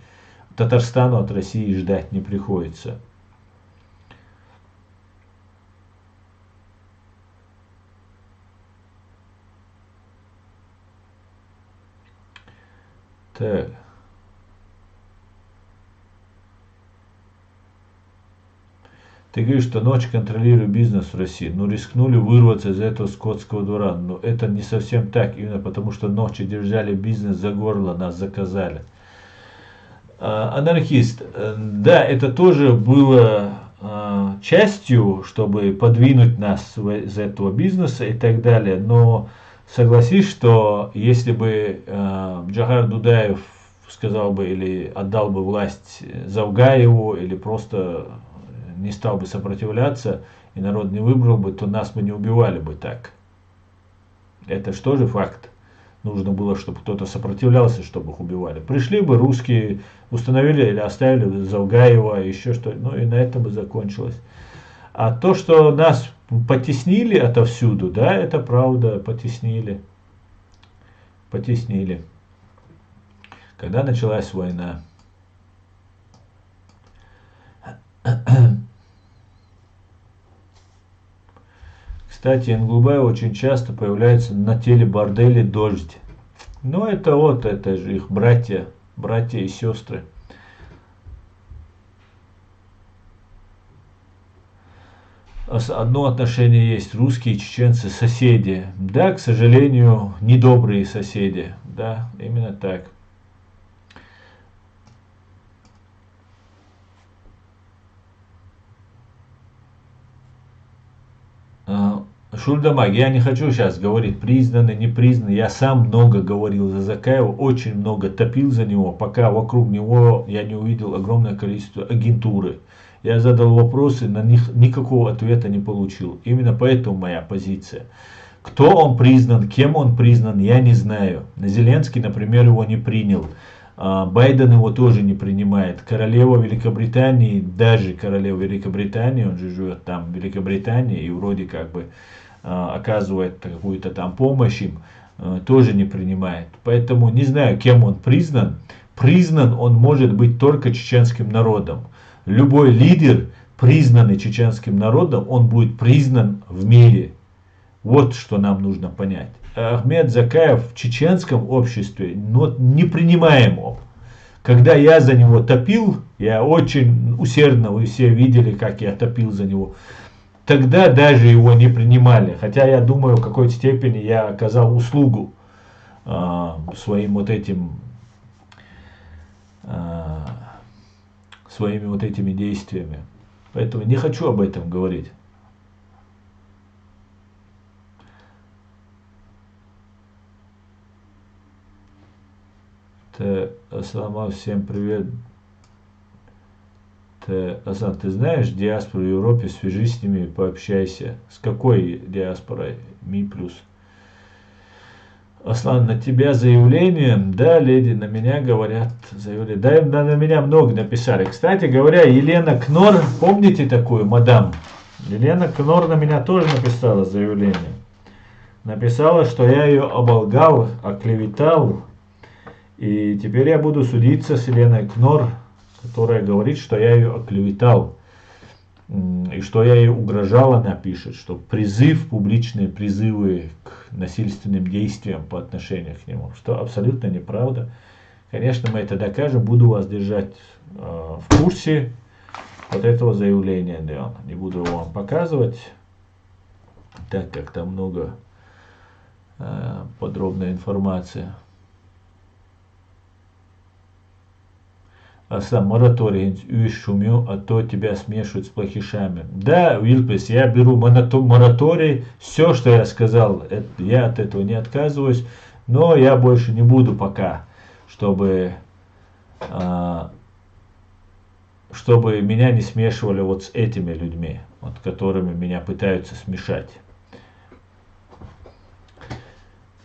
Татарстану от России ждать не приходится. Так. Ты говоришь, что ночь контролирует бизнес в России, но рискнули вырваться из этого скотского двора. Но это не совсем так, именно потому что ночью держали бизнес за горло, нас заказали. Анархист, да, это тоже было частью, чтобы подвинуть нас из этого бизнеса и так далее, но согласись, что если бы Джохар Дудаев сказал бы или отдал бы власть Завгаеву или просто не стал бы сопротивляться и народ не выбрал бы, то нас бы не убивали бы так. Это же тоже факт. Нужно было, чтобы кто-то сопротивлялся, чтобы их убивали. Пришли бы русские, установили или оставили Завгаева, еще что, ну и на этом бы закончилось. А то, что нас потеснили отовсюду, да, это правда, потеснили. Потеснили. Когда началась война. Кстати, Ингулбай очень часто появляется на телеборделе «Дождь». Но это вот, это же их братья и сестры. Одно отношение есть: русские и чеченцы соседи. Да, к сожалению, недобрые соседи. Да, именно так. Шульдамаг, я не хочу сейчас говорить признанный, не признанный. Я сам много говорил за Закаева, очень много топил за него, пока вокруг него я не увидел огромное количество агентуры. Я задал вопросы, на них никакого ответа не получил. Именно поэтому моя позиция. Кто он признан, кем он признан, я не знаю. Зеленский, например, его не принял. Байден его тоже не принимает. Королева Великобритании, даже королева Великобритании, он же живет там в Великобритании и вроде как бы оказывает какую-то там помощь им, тоже не принимает. Поэтому не знаю, кем он признан. Признан он может быть только чеченским народом. Любой лидер, признанный чеченским народом, он будет признан в мире. Вот что нам нужно понять. Ахмед Закаев в чеченском обществе не принимаем его. Когда я за него топил, я очень усердно, вы все видели, как я топил за него, тогда даже его не принимали. Хотя я думаю, в какой-то степени я оказал услугу своим вот этим, своими вот этими действиями. Поэтому не хочу об этом говорить. Аслама, всем привет. Асан, ты знаешь диаспору в Европе, свяжись с ними, пообщайся. С какой диаспорой? Ми плюс. Аслан, на тебя заявление? Да, леди, на меня говорят заявление. Да, на меня много написали. Кстати говоря, Елена Кнор, помните такую, мадам? Елена Кнор на меня тоже написала заявление. Написала, что я ее оболгал, оклеветал. И теперь я буду судиться с Еленой Кнор, которая говорит, что я ее оклеветал. И что я ей угрожал, она пишет, что призыв, публичные призывы к насильственным действиям по отношению к нему, что абсолютно неправда. Конечно, мы это докажем, буду вас держать в курсе вот этого заявления, да, не буду его вам показывать, так как там много подробной информации. А сам мораторий шумю, а то тебя смешивают с плохишами. Да, Вильпес, я беру мораторий, все, что я сказал, я от этого не отказываюсь, но я больше не буду пока, чтобы меня не смешивали вот с этими людьми, вот, которыми меня пытаются смешать.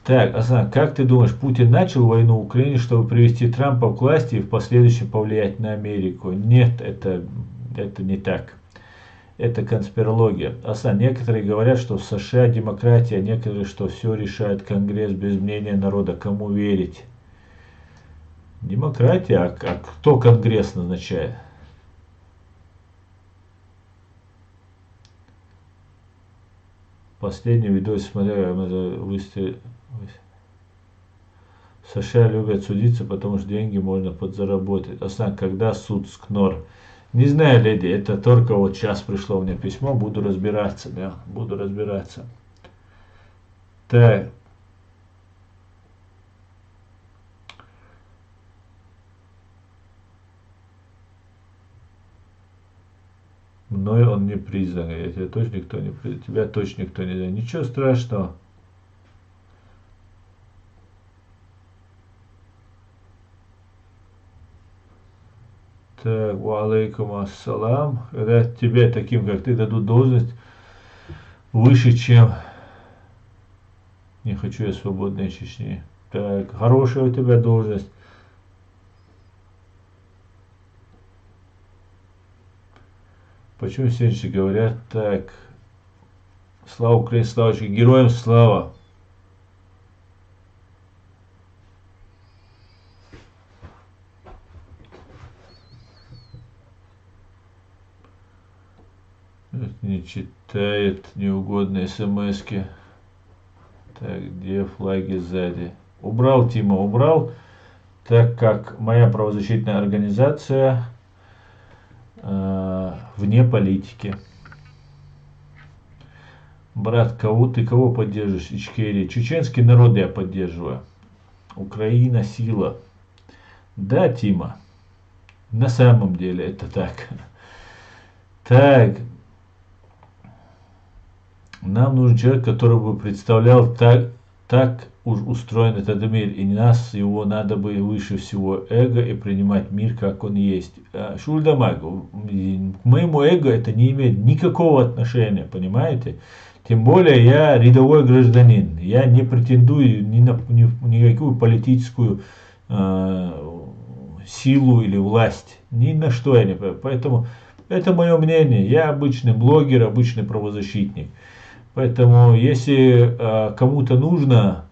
Так, Асан, как ты думаешь, Путин начал войну в Украине, чтобы привести Трампа к власти и в последующем повлиять на Америку? Нет, это не так. Это конспирология. Асан, некоторые говорят, что в США демократия, а некоторые, что все решает Конгресс без мнения народа. Кому верить? Демократия, а кто Конгресс назначает? Последний видос смотрел, США любят судиться, потому что деньги можно подзаработать. Аслан, когда суд с КНОР? Не знаю, леди, это только вот сейчас пришло мне письмо, буду разбираться, да, буду разбираться. Так. Мной он не признан, я тебя точно никто не признан, тебя точно никто не знает. Ничего страшного. Так, валейкум ассалам. Когда тебе таким, как ты, дадут должность выше, чем... Не хочу я свободной Чечни. Так, хорошая у тебя должность. Почему все говорят так? Слава Украине, славочки, героям слава. Не читает неугодные смски. Так, где флаги сзади? Убрал, Тима, убрал. Так как моя правозащитная организация вне политики. Брат, кого поддерживаешь? Ичкерия. Чеченский народ я поддерживаю. Украина сила. Да, Тима. На самом деле это так. Так. Нам нужен человек, который бы представлял так уж устроен этот мир, и нас, его надо бы выше всего эго и принимать мир, как он есть. Шульдамаг, к моему эго это не имеет никакого отношения, понимаете? Тем более я рядовой гражданин, я не претендую ни на никакую политическую силу или власть, ни на что я не понимаю. Поэтому это мое мнение, я обычный блогер, обычный правозащитник. Поэтому, если кому-то нужно,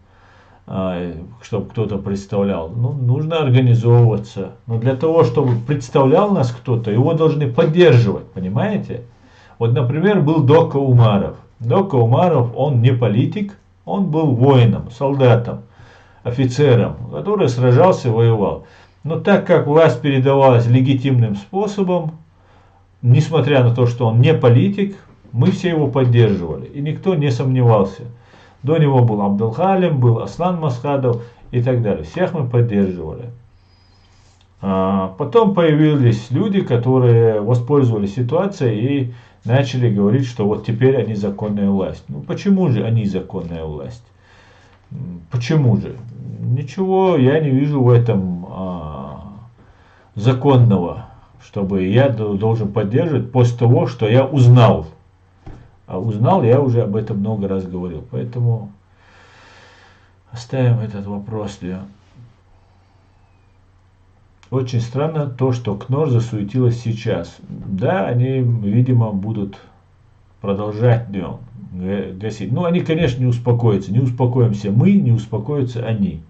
чтобы кто-то представлял, ну, нужно организовываться. Но для того, чтобы представлял нас кто-то, его должны поддерживать, понимаете? Вот, например, был Дока Умаров. Дока Умаров, он не политик, он был воином, солдатом, офицером, который сражался, воевал. Но так как власть передавалась легитимным способом, несмотря на то, что он не политик, мы все его поддерживали, и никто не сомневался. До него был Абдулхалим, был Аслан Масхадов и так далее. Всех мы поддерживали. Потом появились люди, которые воспользовались ситуацией и начали говорить, что вот теперь они законная власть. Ну почему же они законная власть? Почему же? Ничего я не вижу в этом законного, чтобы я должен поддерживать после того, что я узнал. А узнал, я уже об этом много раз говорил. Поэтому оставим этот вопрос. Да. Очень странно то, что КНОР засуетилась сейчас. Да, они, видимо, будут продолжать гасить. Ну, они, конечно, не успокоятся. Не успокоимся мы, не успокоятся они.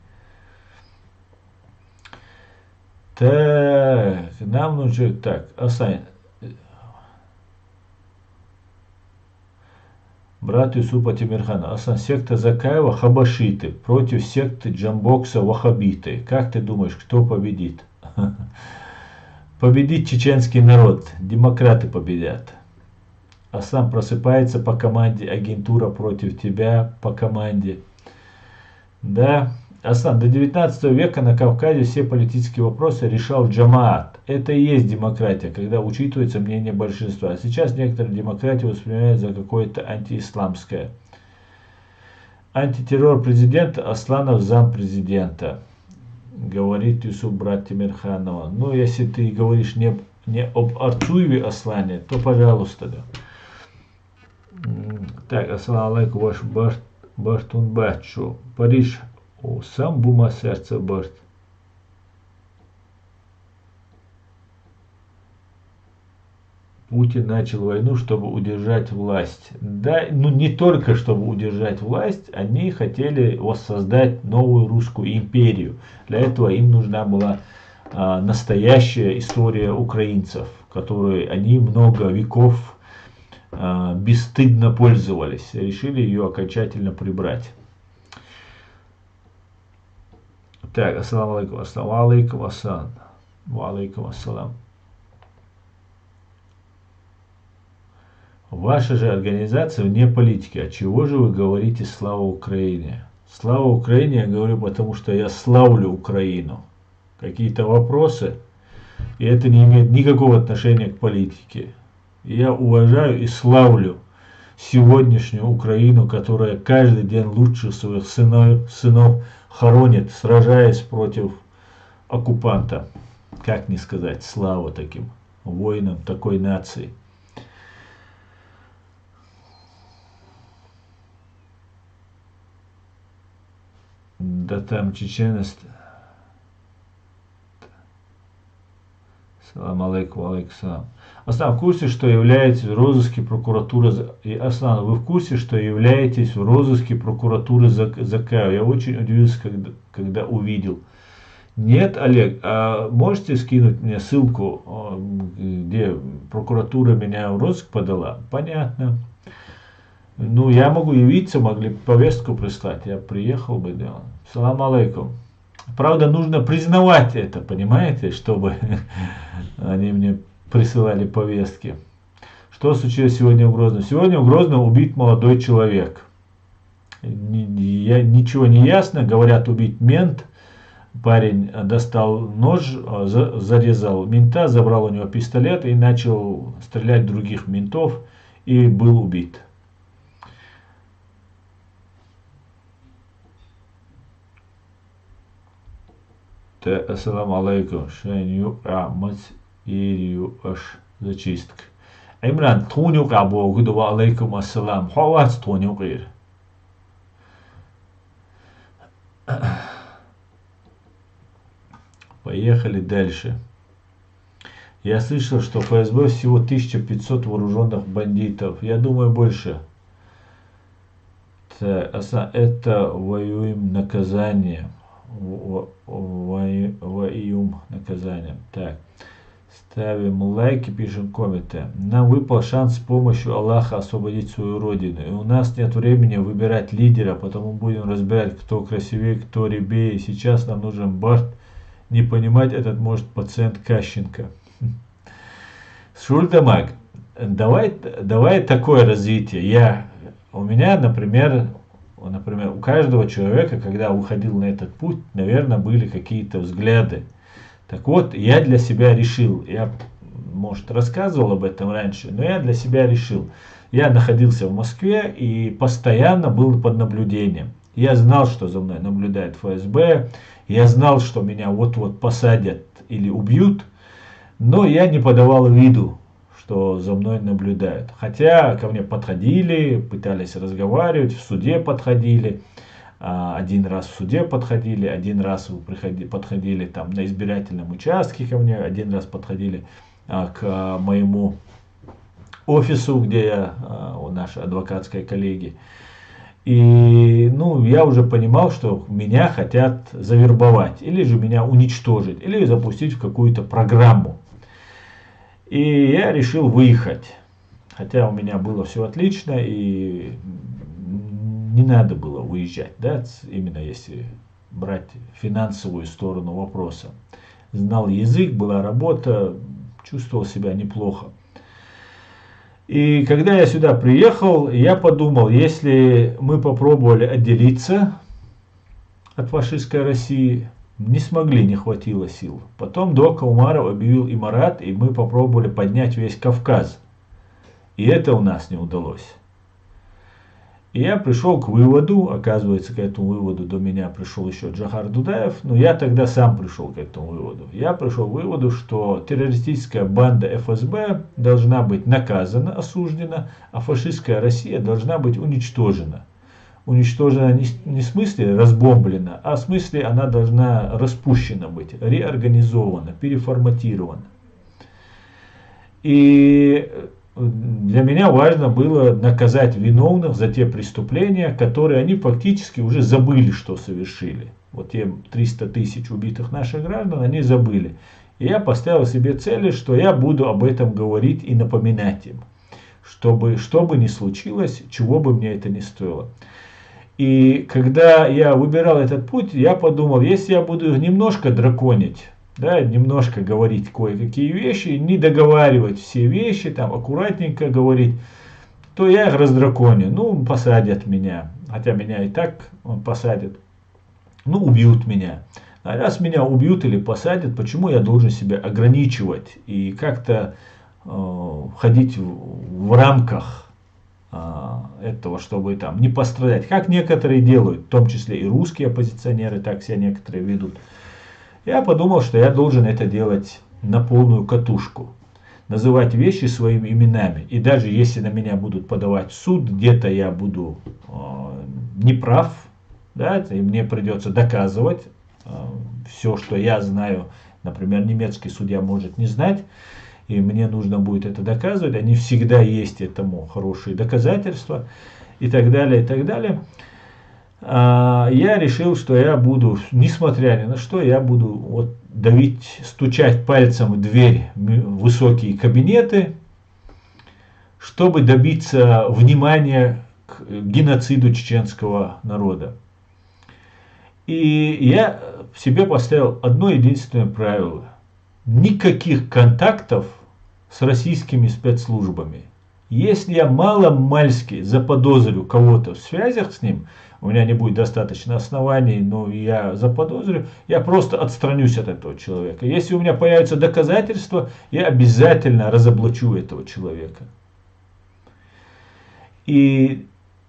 Так, нам нужно... Так, Асань. Брат Юсупа Тимирхана. Асан, секта Закаева хабашиты против секты Джамбокса вахабиты. Как ты думаешь, кто победит? Победит чеченский народ. Демократы победят. Асан просыпается по команде. Агентура против тебя по команде. Да. Асан, до 19 века на Кавказе все политические вопросы решал джамаат. Это и есть демократия, когда учитывается мнение большинства. А сейчас некоторые демократии воспринимают за какое-то антиисламское. Антитеррор президента, Асланов зампрезидента. Говорит Юсуп, брат Тимирханова. Ну, если ты говоришь не об Арцуеве Аслане, то пожалуйста. Да. Так, ассаламу алейкум, ваш Бартунбачу. Париж. О, сам бума сердце Барт. Путин начал войну, чтобы удержать власть. Да, ну не только чтобы удержать власть, они хотели воссоздать новую русскую империю. Для этого им нужна была настоящая история украинцев, которой они много веков бесстыдно пользовались. Решили ее окончательно прибрать. Так, ассаламу алейкум, ассаламу алейкум, ассалам. Ва алейкум ассалам. Ваша же организация вне политики. А чего же вы говорите «Слава Украине»? Слава Украине я говорю, потому что я славлю Украину. Какие-то вопросы, и это не имеет никакого отношения к политике. Я уважаю и славлю сегодняшнюю Украину, которая каждый день лучше своих сынов хоронит, сражаясь против оккупанта. Как не сказать слава таким воинам такой нации. Да там чеченность. Салам алейкум, алейкум салам. Аслан, в курсе, что являетесь в розыске прокуратуры... Аслан, вы в курсе, что являетесь в розыске прокуратуры Закаева? Я очень удивился, когда увидел. Нет, Олег, а можете скинуть мне ссылку, где прокуратура меня в розыск подала? Понятно. Ну, я могу явиться, могли повестку прислать, я приехал бы, да. Салам алейкум. Правда, нужно признавать это, понимаете, чтобы они мне присылали повестки. Что случилось сегодня в Грозном? Сегодня в Грозном убит молодой человек. Ничего не ясно, говорят, убит мент. Парень достал нож, зарезал мента, забрал у него пистолет и начал стрелять в других ментов и был убит. Ассаламу алейкум. Шеню амат ирю аш зачистка. Имран тунюк абу гуду алейкум ассалам. Хавац тунюк ир. Поехали дальше. Я слышал, что ФСБ всего 1500 вооруженных бандитов. Я думаю, больше. Это воюем наказание. Воюем наказанием. Так. Ставим лайки, пишем комменты. Нам выпал шанс с помощью Аллаха освободить свою родину. И у нас нет времени выбирать лидера, потому будем разбирать, кто красивее, кто ребее. Сейчас нам нужен Барт. Не понимать этот может пациент Кащенко. Шульдамаг, давай такое развитие. У меня, например, у каждого человека, когда уходил на этот путь, наверное, были какие-то взгляды. Так вот, я для себя решил, я, может, рассказывал об этом раньше, но я для себя решил. Я находился в Москве и постоянно был под наблюдением. Я знал, что за мной наблюдает ФСБ, я знал, что меня вот-вот посадят или убьют, но я не подавал виду, что за мной наблюдают. Хотя ко мне подходили, пытались разговаривать, в суде подходили. Один раз в суде подходили, один раз подходили там на избирательном участке ко мне, один раз подходили к моему офису, где я, у нашей адвокатской коллеги. И я уже понимал, что меня хотят завербовать, или же меня уничтожить, или запустить в какую-то программу. И я решил выехать. Хотя у меня было все отлично, и не надо было уезжать, да, именно если брать финансовую сторону вопроса. Знал язык, была работа, чувствовал себя неплохо. И когда я сюда приехал, я подумал, если мы попробовали отделиться от фашистской России, не смогли, не хватило сил. Потом Дока Умаров объявил Имарат, и мы попробовали поднять весь Кавказ. И это у нас не удалось. И я пришел к выводу, оказывается, к этому выводу до меня пришел еще Джохар Дудаев, но я тогда сам пришел к этому выводу. Я пришел к выводу, что террористическая банда ФСБ должна быть наказана, осуждена, а фашистская Россия должна быть уничтожена. Уничтожена не в смысле разбомблена, а в смысле она должна распущена быть, реорганизована, переформатирована. И для меня важно было наказать виновных за те преступления, которые они фактически уже забыли, что совершили. Вот те 300 тысяч убитых наших граждан, они забыли. И я поставил себе цели, что я буду об этом говорить и напоминать им. Чтобы что бы ни случилось, чего бы мне это ни стоило. И когда я выбирал этот путь, я подумал, если я буду немножко драконить, да, немножко говорить кое-какие вещи, не договаривать все вещи, там аккуратненько говорить, то я их раздраконю. Ну, посадят меня. Хотя меня и так посадят. Ну, убьют меня. А раз меня убьют или посадят, почему я должен себя ограничивать и как-то ходить в рамках этого, чтобы там не пострадать, как некоторые делают, в том числе и русские оппозиционеры, так себя некоторые ведут. Я подумал, что я должен это делать на полную катушку, называть вещи своими именами. И даже если на меня будут подавать в суд, где-то я буду неправ, да, и мне придется доказывать все, что я знаю. Например, немецкий судья может не знать, и мне нужно будет это доказывать. Они всегда есть этому хорошие доказательства и так далее, и так далее. Я решил, что я буду, несмотря ни на что, я буду вот давить, стучать пальцем в дверь в высокие кабинеты, чтобы добиться внимания к геноциду чеченского народа. И я себе поставил одно единственное правило. Никаких контактов с российскими спецслужбами. Если я мало-мальски заподозрю кого-то в связях с ним, у меня не будет достаточно оснований, но я заподозрю, я просто отстранюсь от этого человека. Если у меня появятся доказательства, я обязательно разоблачу этого человека. И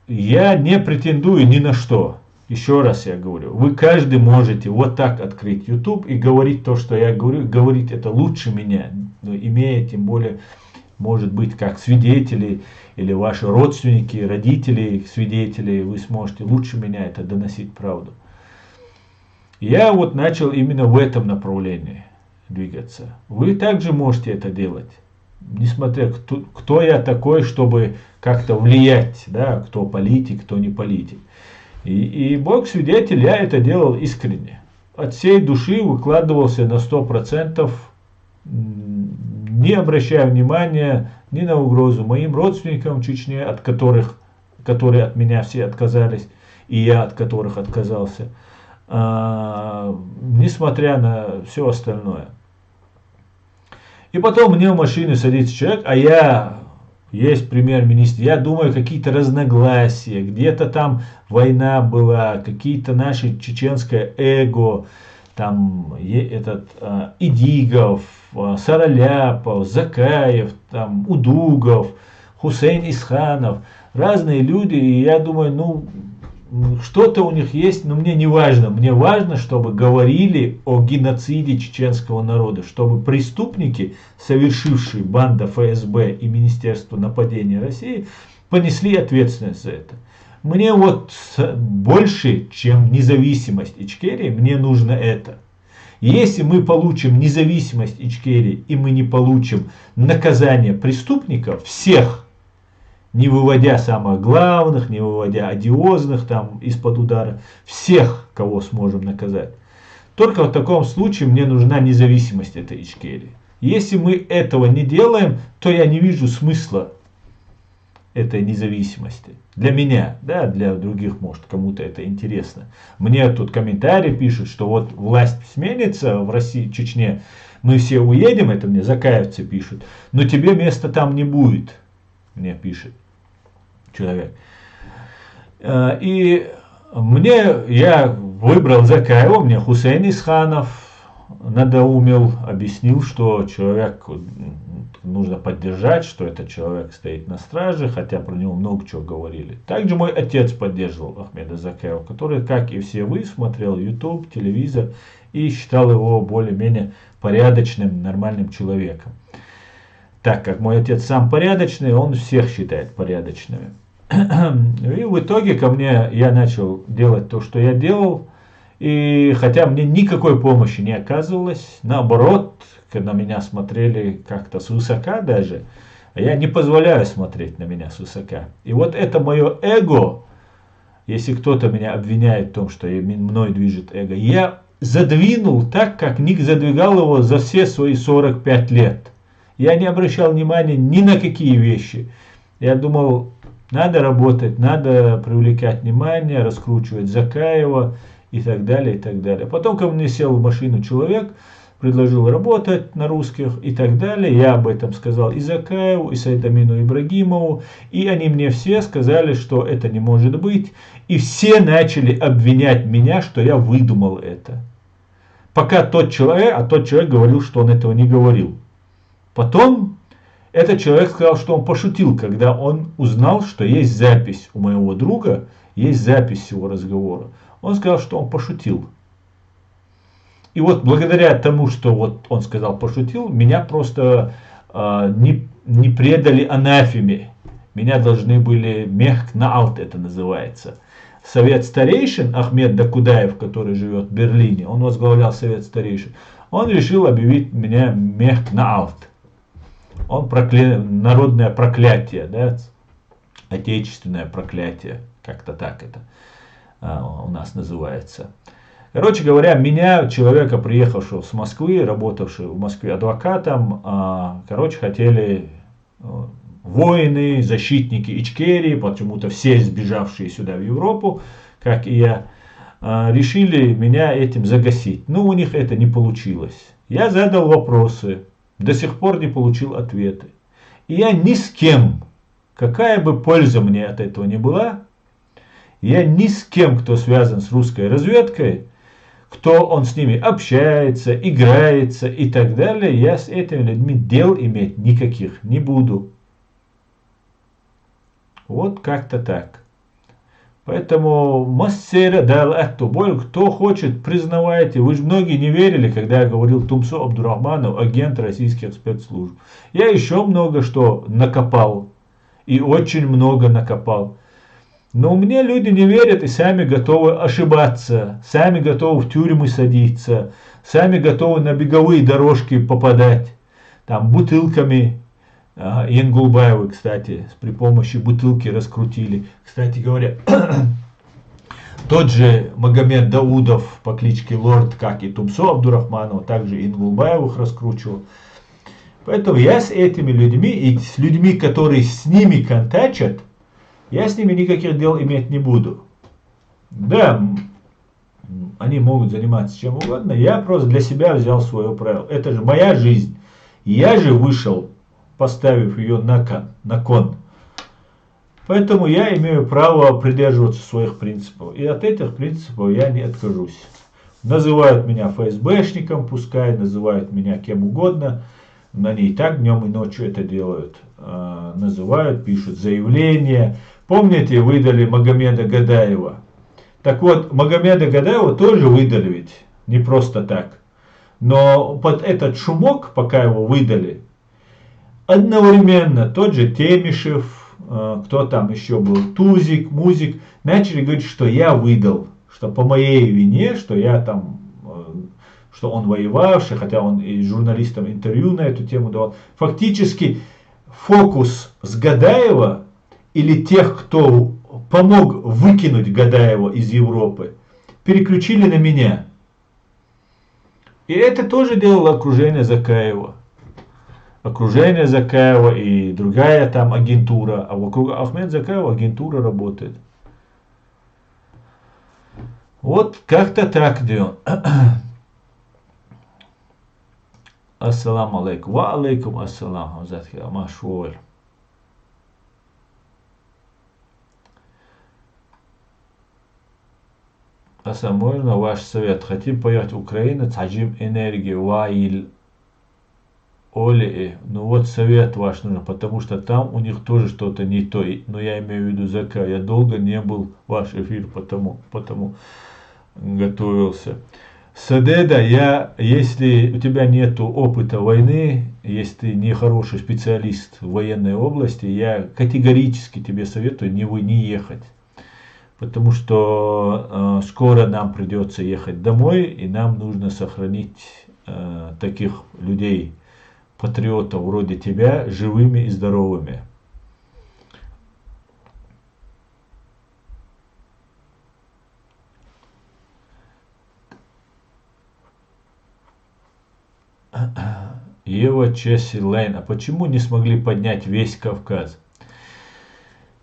я не претендую ни на что. Еще раз я говорю, вы каждый можете вот так открыть YouTube и говорить то, что я говорю, говорить это лучше меня, но имея тем более, может быть, как свидетели или ваши родственники, родители, свидетели, вы сможете лучше меня это доносить правду. Я вот начал именно в этом направлении двигаться. Вы также можете это делать, несмотря кто я такой, чтобы как-то влиять, да, кто политик, кто не политик. И Бог свидетель, я это делал искренне. От всей души выкладывался на 100%, не обращая внимания ни на угрозу моим родственникам в Чечне, которые от меня все отказались, и я от которых отказался, несмотря на все остальное. И потом мне в машину садится человек, а я... Есть премьер-министр, я думаю, какие-то разногласия, где-то там война была, какие-то наши чеченское эго, там этот Идигов, Сараляпов, Закаев, там Удугов, Хусейн Исханов, разные люди, и я думаю, ну, что-то у них есть, но мне не важно. Мне важно, чтобы говорили о геноциде чеченского народа, чтобы преступники, совершившие банда ФСБ и Министерство нападения России, понесли ответственность за это. Мне вот больше, чем независимость Ичкерии, мне нужно это. Если мы получим независимость Ичкерии и мы не получим наказание преступников, всех, не выводя самых главных, не выводя одиозных там из-под удара, всех, кого сможем наказать. Только в таком случае мне нужна независимость этой Ичкерии. Если мы этого не делаем, то я не вижу смысла этой независимости. Для меня, да, для других, может, кому-то это интересно. Мне тут комментарии пишут, что вот власть сменится в России, в Чечне, мы все уедем, это мне закаевцы пишут, но тебе места там не будет, мне пишет человек. И я выбрал Закаева, мне Хусейн Исханов надоумил, объяснил, что человек нужно поддержать, что этот человек стоит на страже, хотя про него много чего говорили. Также мой отец поддерживал Ахмеда Закаева, который, как и все вы, смотрел YouTube, телевизор и считал его более-менее порядочным, нормальным человеком. Так как мой отец сам порядочный, он всех считает порядочными. И в итоге ко мне я начал делать то, что я делал. И хотя мне никакой помощи не оказывалось, наоборот, когда меня смотрели как-то свысока даже, я не позволяю смотреть на меня свысока. И вот это мое эго, если кто-то меня обвиняет в том, что мной движет эго, я задвинул так, как Ник задвигал его за все свои 45 лет. Я не обращал внимания ни на какие вещи. Я думал, Надо работать, надо привлекать внимание, раскручивать Закаева и так далее, и так далее. Потом ко мне сел в машину человек, предложил работать на русских и так далее. Я об этом сказал и Закаеву, и Сайдамину Ибрагимову. И они мне все сказали, что это не может быть. И все начали обвинять меня, что я выдумал это. Пока тот человек говорил, что он этого не говорил. Потом этот человек сказал, что он пошутил, когда он узнал, что есть запись у моего друга, есть запись его разговора. Он сказал, что он пошутил. И вот благодаря тому, что вот он сказал пошутил, меня просто не предали анафеме. Меня должны были мехкнаалт, это называется. Совет старейшин Ахмед Дакудаев, который живет в Берлине, он возглавлял совет старейшин, он решил объявить меня мехкнаалт. Он народное проклятие, да, отечественное проклятие, как-то так это у нас называется. Короче говоря, меня, человека, приехавшего с Москвы, работавшего в Москве адвокатом, хотели воины, защитники Ичкерии, почему-то все сбежавшие сюда в Европу, как и я, решили меня этим загасить. Но у них это не получилось. Я задал вопросы, до сих пор не получил ответы. И я ни с кем, какая бы польза мне от этого не была, я ни с кем, кто связан с русской разведкой, кто он с ними общается, играется и так далее, я с этими людьми дел иметь никаких не буду. Вот как-то так. Поэтому массера дал эту боль, кто хочет, признавайте. Вы же многие не верили, когда я говорил Тумсо Абдурахманов, агент российских спецслужб. Я еще много что накопал. И очень много накопал. Но мне люди не верят и сами готовы ошибаться, сами готовы в тюрьмы садиться, сами готовы на беговые дорожки попадать, там бутылками. Янгулбаевы, кстати, при помощи бутылки раскрутили. Кстати говоря, тот же Магомед Даудов по кличке Лорд, как и Тумсо Абдурахманов, также Ингулбаевых раскручивал. Поэтому я с этими людьми и с людьми, которые с ними контачат, я с ними никаких дел иметь не буду. Да, они могут заниматься чем угодно. Я просто для себя взял свое правило. Это же моя жизнь. Я же вышел, поставив ее на кон. Поэтому я имею право придерживаться своих принципов. И от этих принципов я не откажусь. Называют меня ФСБшником, пускай называют меня кем угодно. Они и так днем и ночью это делают. Называют, пишут заявления. Помните, выдали Магомеда Гадаева? Так вот, Магомеда Гадаева тоже выдали ведь. Не просто так. Но под этот шумок, пока его выдали, одновременно тот же Темишев, кто там еще был, Тузик, Музик, начали говорить, что я выдал, что по моей вине, что я там, что он воевавший, хотя он и журналистам интервью на эту тему давал. Фактически фокус с Гадаева или тех, кто помог выкинуть Гадаева из Европы, переключили на меня. И это тоже делало окружение Закаева. Окружение Закаева и другая там агентура. А вокруг Ахмеда Закаева агентура работает. Вот как-то так, Дион. Ассаламу алейкум. Ва алейкум ассалам. Машуаль. Аса, можно ваш совет? Хотим поехать в Украину, Таджим энергии, Ваиль, Оли. Ну вот совет ваш нужен, потому что там у них тоже что-то не то. Но я имею в виду Зака. Я долго не был в ваш эфир, потому готовился. Садеда, если у тебя нет опыта войны, если ты не хороший специалист в военной области, я категорически тебе советую не ехать. Потому что скоро нам придется ехать домой, и нам нужно сохранить таких людей, патриотов вроде тебя, живыми и здоровыми. Ева Чесси Лейн. А почему не смогли поднять весь Кавказ?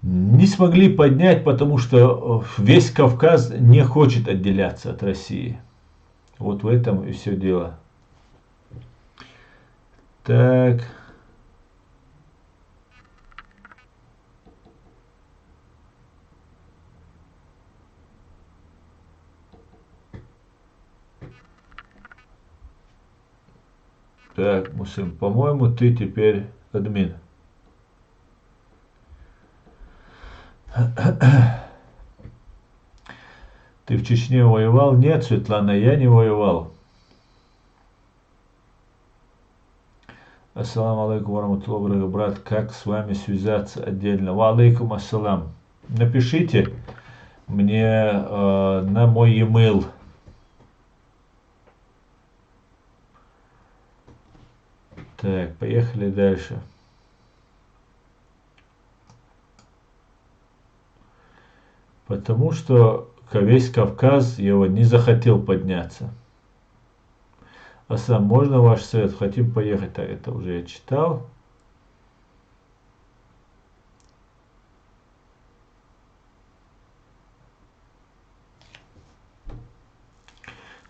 Не смогли поднять, потому что весь Кавказ не хочет отделяться от России. Вот в этом и все дело. Так. Так, Мусим, по-моему, ты теперь админ. Ты в Чечне воевал? Нет, Светлана, я не воевал. Ассаламу алейкум вараматуллахи, брат, как с вами связаться отдельно? Ва алейкум ассалам. Напишите мне на мой e-mail. Так, поехали дальше. Потому что весь Кавказ его не захотел подняться. А сам можно ваш совет? Хотим поехать. Так, это уже я читал.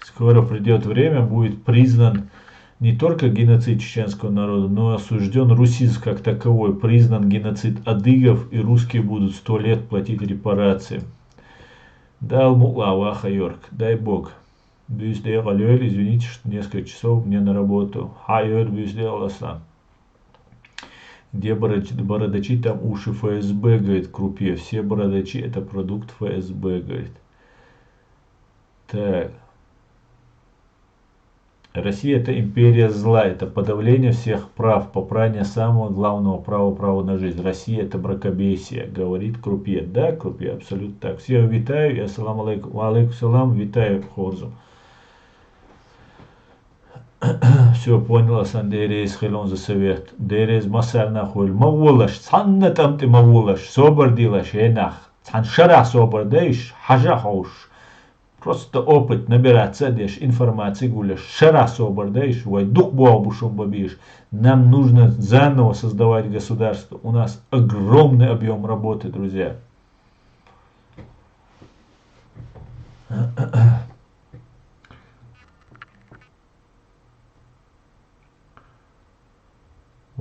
Скоро придет время, будет признан не только геноцид чеченского народа, но и осужден русизм как таковой, признан геноцид адыгов, и русские будут 100 лет платить репарации. Дал мулла Ваха Йорк, дай бог. Бюзде Галюэль, извините, что несколько часов мне на работу. Хайер Бюзде Аласан. Где бородачи, там уши ФСБ, говорит Крупье. Все бородачи это продукт ФСБ, говорит. Так. Россия это империя зла, это подавление всех прав, попрание самого главного права, права на жизнь. Россия это бракобесие, говорит Крупье. Да, Крупье, абсолютно так. Всех витаю и ассаламу алейкум. Ва алейкум салам, витаю Хорзу. Все понял, Асан Дерез Хелон за совет. Дерез Масар нахуй. Мавулаш, санна там ты мавулаш, собор дилаш, энах. Сан шара собор даиш, хажа хауш. Просто опыт набираться, дешь, информации гуляш, шара собор даиш, вай дух буабушом бабиш. Нам нужно заново создавать государство. У нас огромный объем работы, друзья.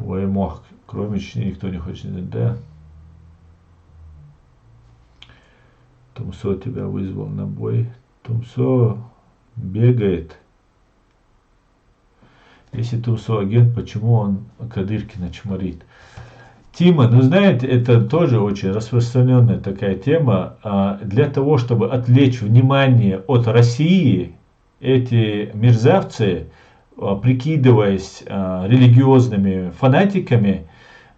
Ой, мох, кроме Чечни никто не хочет знать, да? Тумсо тебя вызвал на бой. Тумсо бегает. Если Тумсо агент, почему он Кадыркина чморит? Тима, ну знаете, это тоже очень распространенная такая тема. Для того, чтобы отвлечь внимание от России, эти мерзавцы, прикидываясь религиозными фанатиками,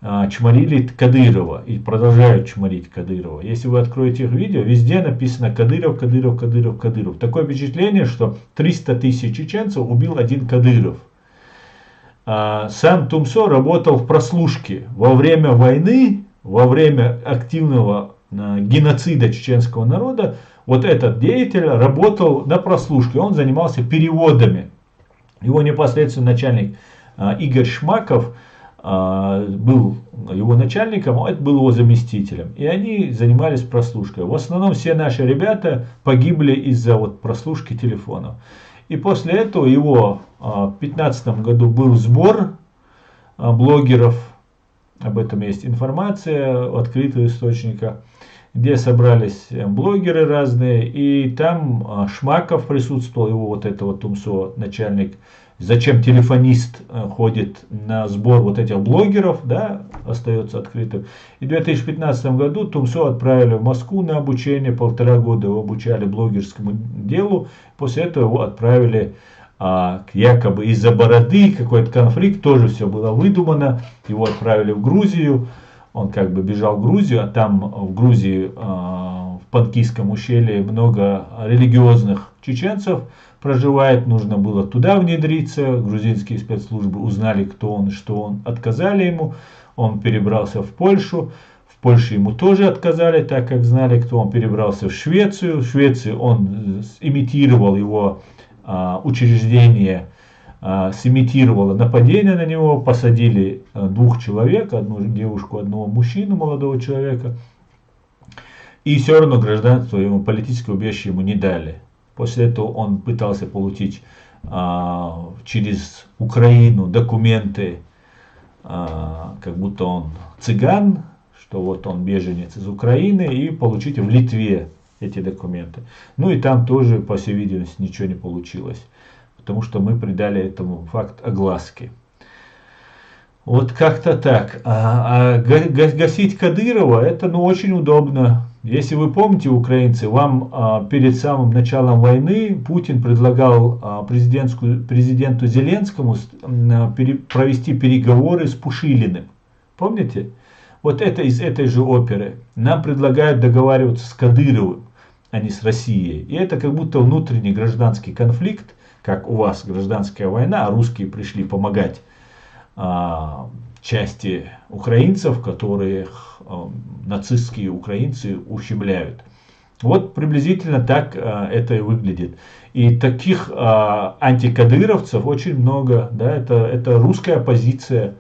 чморили Кадырова и продолжают чморить Кадырова. Если вы откроете их видео, везде написано Кадыров, Кадыров, Кадыров, Кадыров. Такое впечатление, что 300 тысяч чеченцев убил один Кадыров. Сам Тумсо работал в прослушке во время войны, во время активного геноцида чеченского народа. Вот этот деятель работал на прослушке, он занимался переводами. Его непосредственно начальник Игорь Шмаков был его начальником, а это был его заместителем. И они занимались прослушкой. В основном все наши ребята погибли из-за вот прослушки телефонов. И после этого его в 2015 году был сбор блогеров, об этом есть информация в открытых источниках, где собрались блогеры разные, и там Шмаков присутствовал, его вот это вот Тумсо, начальник. Зачем телефонист ходит на сбор вот этих блогеров, да, остается открытым. И в 2015 году Тумсо отправили в Москву на обучение, 1,5 года его обучали блогерскому делу, после этого его отправили якобы из-за бороды, какой-то конфликт, тоже все было выдумано, его отправили в Грузию, он как бы бежал в Грузию, а там в Грузии, в Панкийском ущелье много религиозных чеченцев проживает, нужно было туда внедриться, грузинские спецслужбы узнали, кто он и что он, отказали ему, он перебрался в Польшу, в Польше ему тоже отказали, так как знали, кто он, перебрался в Швецию он имитировал его учреждение, сымитировало нападение на него, посадили 2 человек, одну девушку, одного мужчину, молодого человека, И все равно гражданство ему, политическое убежище ему не дали. После этого он пытался получить через Украину документы, как будто он цыган, что вот он беженец из Украины, и получить в Литве эти документы. Ну и там тоже, по всей видимости, ничего не получилось, потому что мы придали этому факт огласке. Вот как-то так. Гасить Кадырова, это очень удобно. Если вы помните, украинцы, вам перед самым началом войны Путин предлагал президенту Зеленскому провести переговоры с Пушилиным. Помните? Вот это из этой же оперы. Нам предлагают договариваться с Кадыровым, а не с Россией. И это как будто внутренний гражданский конфликт, как у вас гражданская война, а русские пришли помогать части украинцев, которых нацистские украинцы ущемляют. Вот приблизительно так это и выглядит. И таких антикадыровцев очень много. Да, это русская оппозиция.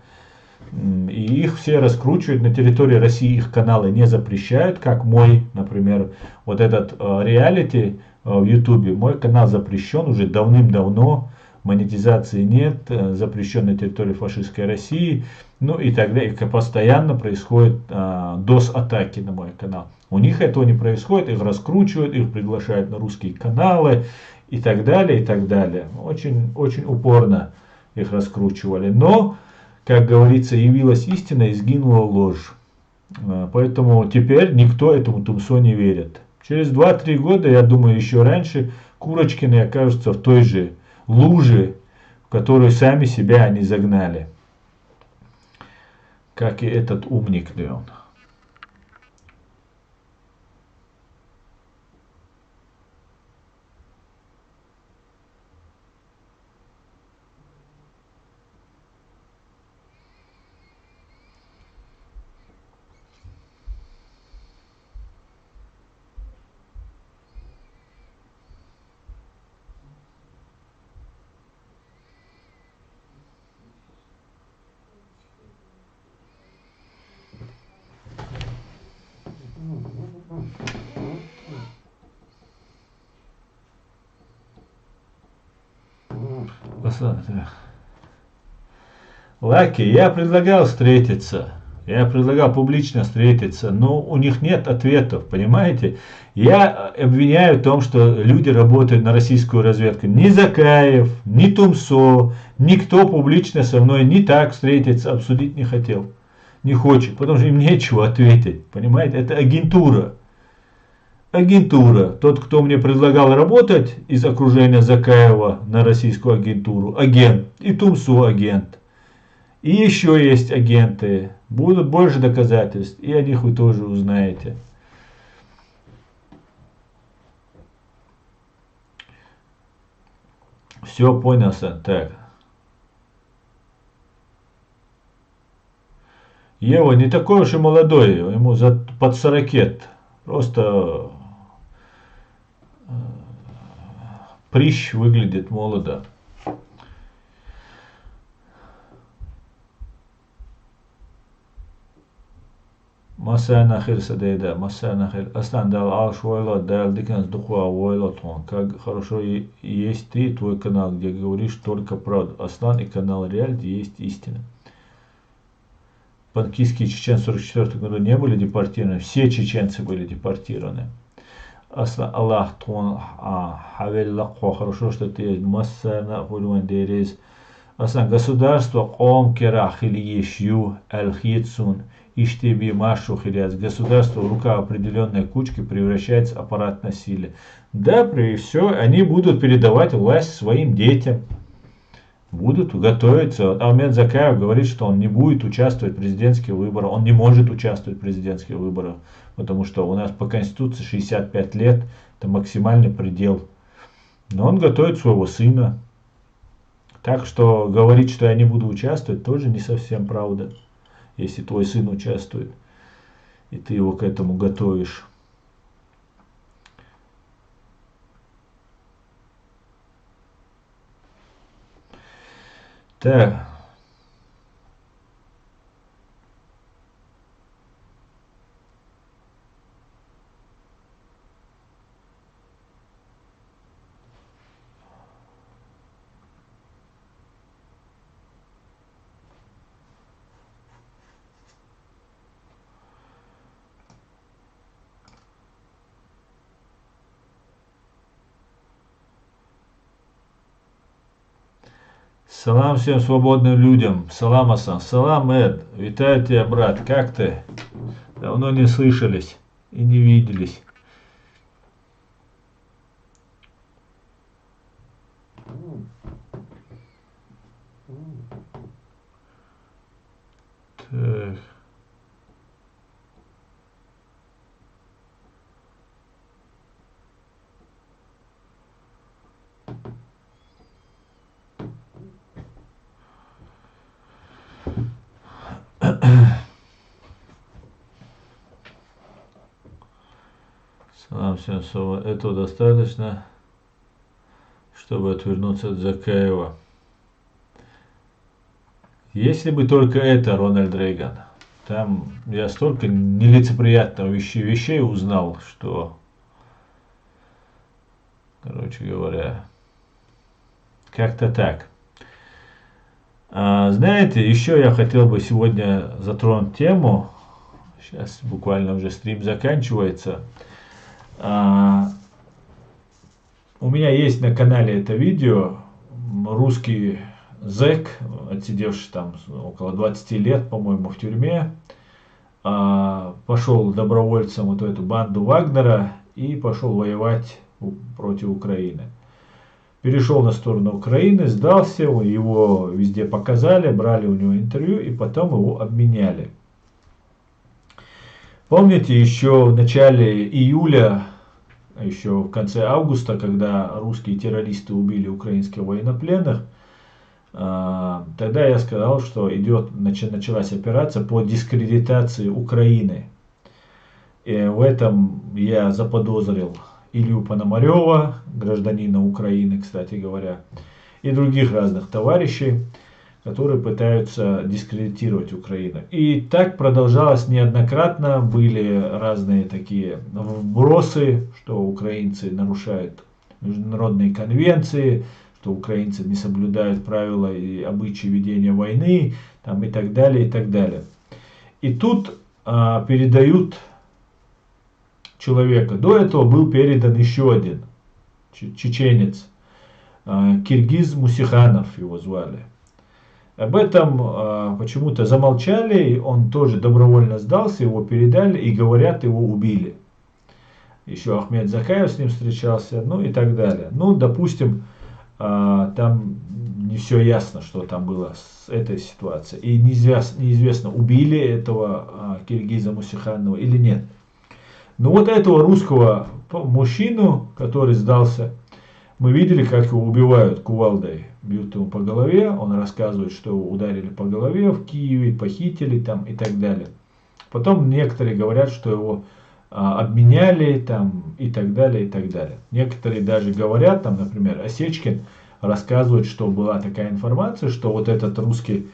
И их все раскручивают на территории России, их каналы не запрещают, как мой, например, вот этот реалити в Ютубе. Мой канал запрещен уже давным-давно. Монетизации нет, запрещен на территории фашистской России, ну и так далее. И постоянно происходят DOS-атаки на мой канал. У них этого не происходит, их раскручивают, их приглашают на русские каналы и так далее, и так далее. Очень, очень упорно их раскручивали. Но, как говорится, явилась истина и сгинула ложь. Поэтому теперь никто этому Тумсо не верит. Через 2-3 года, я думаю, еще раньше, Курочкины окажутся в той же лужи, в которую сами себя они загнали. Как и этот умник Леон. Лаки, я предлагал встретиться. Я предлагал публично встретиться, но у них нет ответов, понимаете? Я обвиняю в том, что люди работают на российскую разведку. Ни Закаев, ни Тумсо, никто публично со мной не так встретиться, обсудить не хотел. Не хочет, потому что им нечего ответить, понимаете? Это агентура. Агентура. Тот, кто мне предлагал работать из окружения Закаева на российскую агентуру, агент. И Тумсо агент. И еще есть агенты. Будут больше доказательств. И о них вы тоже узнаете. Все понял, Сан. Так. Ева не такой уж и молодой. Ему под 40. Просто прищ выглядит молодо. Масанахир Садейда, Масанахир. Астан дал Алшвойла, дал Диканс Духуа Войлотон. Как хорошо есть ты, твой канал, где говоришь только правду. Аслан и канал Реальти есть истина. Панкистские чеченцы в 1944 году не были депортированы. Все чеченцы были депортированы. Аслан Аллах Тон Хавеллахо. Хорошо, что ты есть. Масана Хулюандерез. Аслан государство Ком Керахили Ешью Аль-Хитсун. Иштеби Машу Хиляц. Государство в руках определенной кучки превращается в аппарат насилия. Да, при все, они будут передавать власть своим детям. Будут готовиться. Ахмед Закаев говорит, что он не будет участвовать в президентских выборах. Он не может участвовать в президентских выборах. Потому что у нас по Конституции 65 лет. Это максимальный предел. Но он готовит своего сына. Так что говорить, что я не буду участвовать, тоже не совсем правда. Если твой сын участвует, и ты его к этому готовишь. Так. Салам всем свободным людям. Салам, Асан. Салам, Эд. Витаю тебя, брат. Как ты? Давно не слышались и не виделись. Так. Салам всем свободным. Этого достаточно, чтобы отвернуться от Закаева. Если бы только это, Рональд Рейган. Там я столько нелицеприятных вещей узнал, что, короче говоря, как-то так. Знаете, еще я хотел бы сегодня затронуть тему. Сейчас буквально уже стрим заканчивается. У меня есть на канале это видео. Русский зэк, отсидевший там около 20 лет, по-моему, в тюрьме, пошел добровольцем вот в эту банду Вагнера и пошел воевать против Украины. Перешел на сторону Украины, сдался, его везде показали, брали у него интервью и потом его обменяли. Помните, еще в начале июля, еще в конце августа, когда русские террористы убили украинских военнопленных, тогда я сказал, что началась операция по дискредитации Украины. И в этом я заподозрил Илью Пономарева, гражданина Украины, кстати говоря, и других разных товарищей, которые пытаются дискредитировать Украину. И так продолжалось неоднократно, были разные такие вбросы, что украинцы нарушают международные конвенции, что украинцы не соблюдают правила и обычаи ведения войны, там, и так далее, и так далее. И тут передают человека. До этого был передан еще один чеченец, Киргиз Мусиханов его звали. Об этом почему-то замолчали, он тоже добровольно сдался, его передали и, говорят, его убили. Еще Ахмед Закаев с ним встречался, ну и так далее. Ну, допустим, там не все ясно, что там было с этой ситуацией. И неизвестно, убили этого Киргиза Мусиханова или нет. Но вот этого русского мужчину, который сдался, мы видели, как его убивают кувалдой. Бьют ему по голове, он рассказывает, что его ударили по голове в Киеве, похитили там и так далее. Потом некоторые говорят, что его обменяли там и так далее, и так далее. Некоторые даже говорят, там, например, Осечкин рассказывает, что была такая информация, что вот этот русский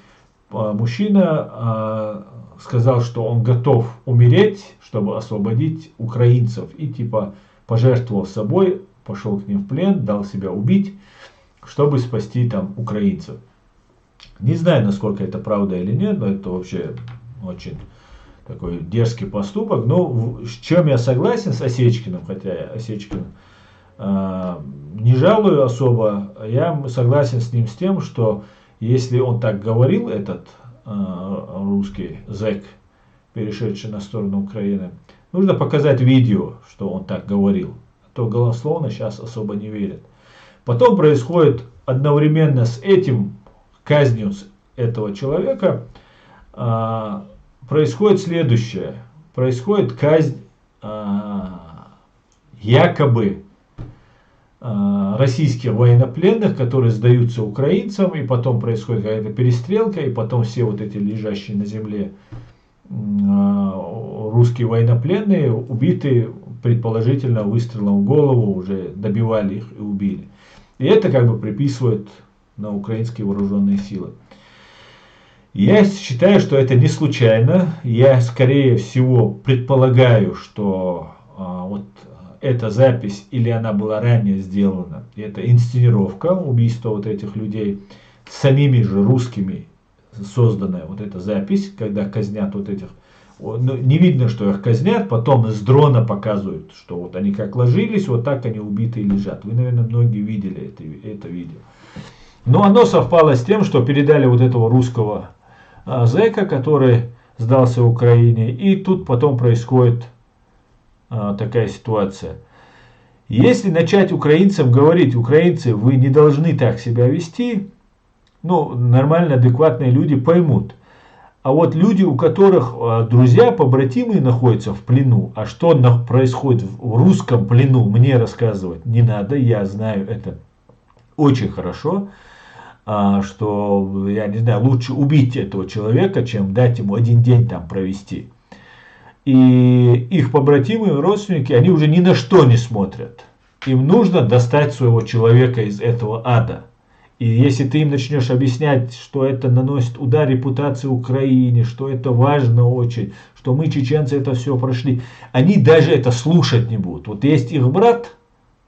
мужчина сказал, что он готов умереть, чтобы освободить украинцев. И типа пожертвовал собой, пошел к ним в плен, дал себя убить, чтобы спасти там украинцев. Не знаю, насколько это правда или нет, но это вообще очень такой дерзкий поступок. Но с чем я согласен с Осечкиным, хотя я Осечкин не жалую особо, я согласен с ним с тем, что если он так говорил, этот русский зэк, перешедший на сторону Украины, нужно показать видео, что он так говорил. А то голословно сейчас особо не верят. Потом происходит одновременно с этим казнью этого человека, происходит следующее. Происходит казнь якобы российских военнопленных, которые сдаются украинцам, и потом происходит какая-то перестрелка, и потом все вот эти лежащие на земле русские военнопленные убиты, предположительно, выстрелом в голову, уже добивали их и убили. И это как бы приписывают на украинские вооруженные силы. Я считаю, что это не случайно. Я, скорее всего, предполагаю, что вот эта запись, или она была ранее сделана, это инсценировка убийства вот этих людей, самими же русскими созданная вот эта запись, когда казнят вот этих. Не видно, что их казнят, потом с дрона показывают, что вот они как ложились, вот так они убитые лежат. Вы, наверное, многие видели это видео. Но оно совпало с тем, что передали вот этого русского зэка, который сдался Украине, и тут потом происходит такая ситуация. Если начать украинцам говорить: украинцы, вы не должны так себя вести, ну, нормально, адекватные люди поймут. А вот люди, у которых друзья, побратимы находятся в плену, а что происходит в русском плену, мне рассказывать не надо, я знаю это очень хорошо, что, я не знаю, лучше убить этого человека, чем дать ему один день там провести. И их побратимы, родственники, они уже ни на что не смотрят. Им нужно достать своего человека из этого ада. И если ты им начнешь объяснять, что это наносит удар репутации Украине, что это важно очень, что мы, чеченцы, это все прошли, они даже это слушать не будут. Вот есть их брат,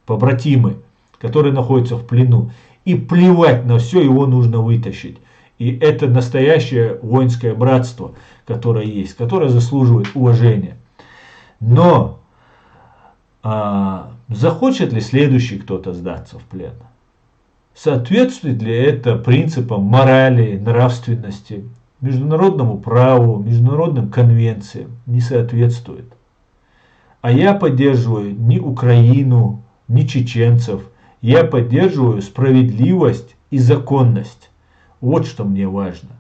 побратимы, который находится в плену, и плевать на все, его нужно вытащить. И это настоящее воинское братство, которое есть, которое заслуживает уважения. Но захочет ли следующий кто-то сдаться в плен? Соответствует ли это принципам морали, нравственности, международному праву, международным конвенциям? Не соответствует. А я поддерживаю ни Украину, ни чеченцев. Я поддерживаю справедливость и законность. Вот что мне важно.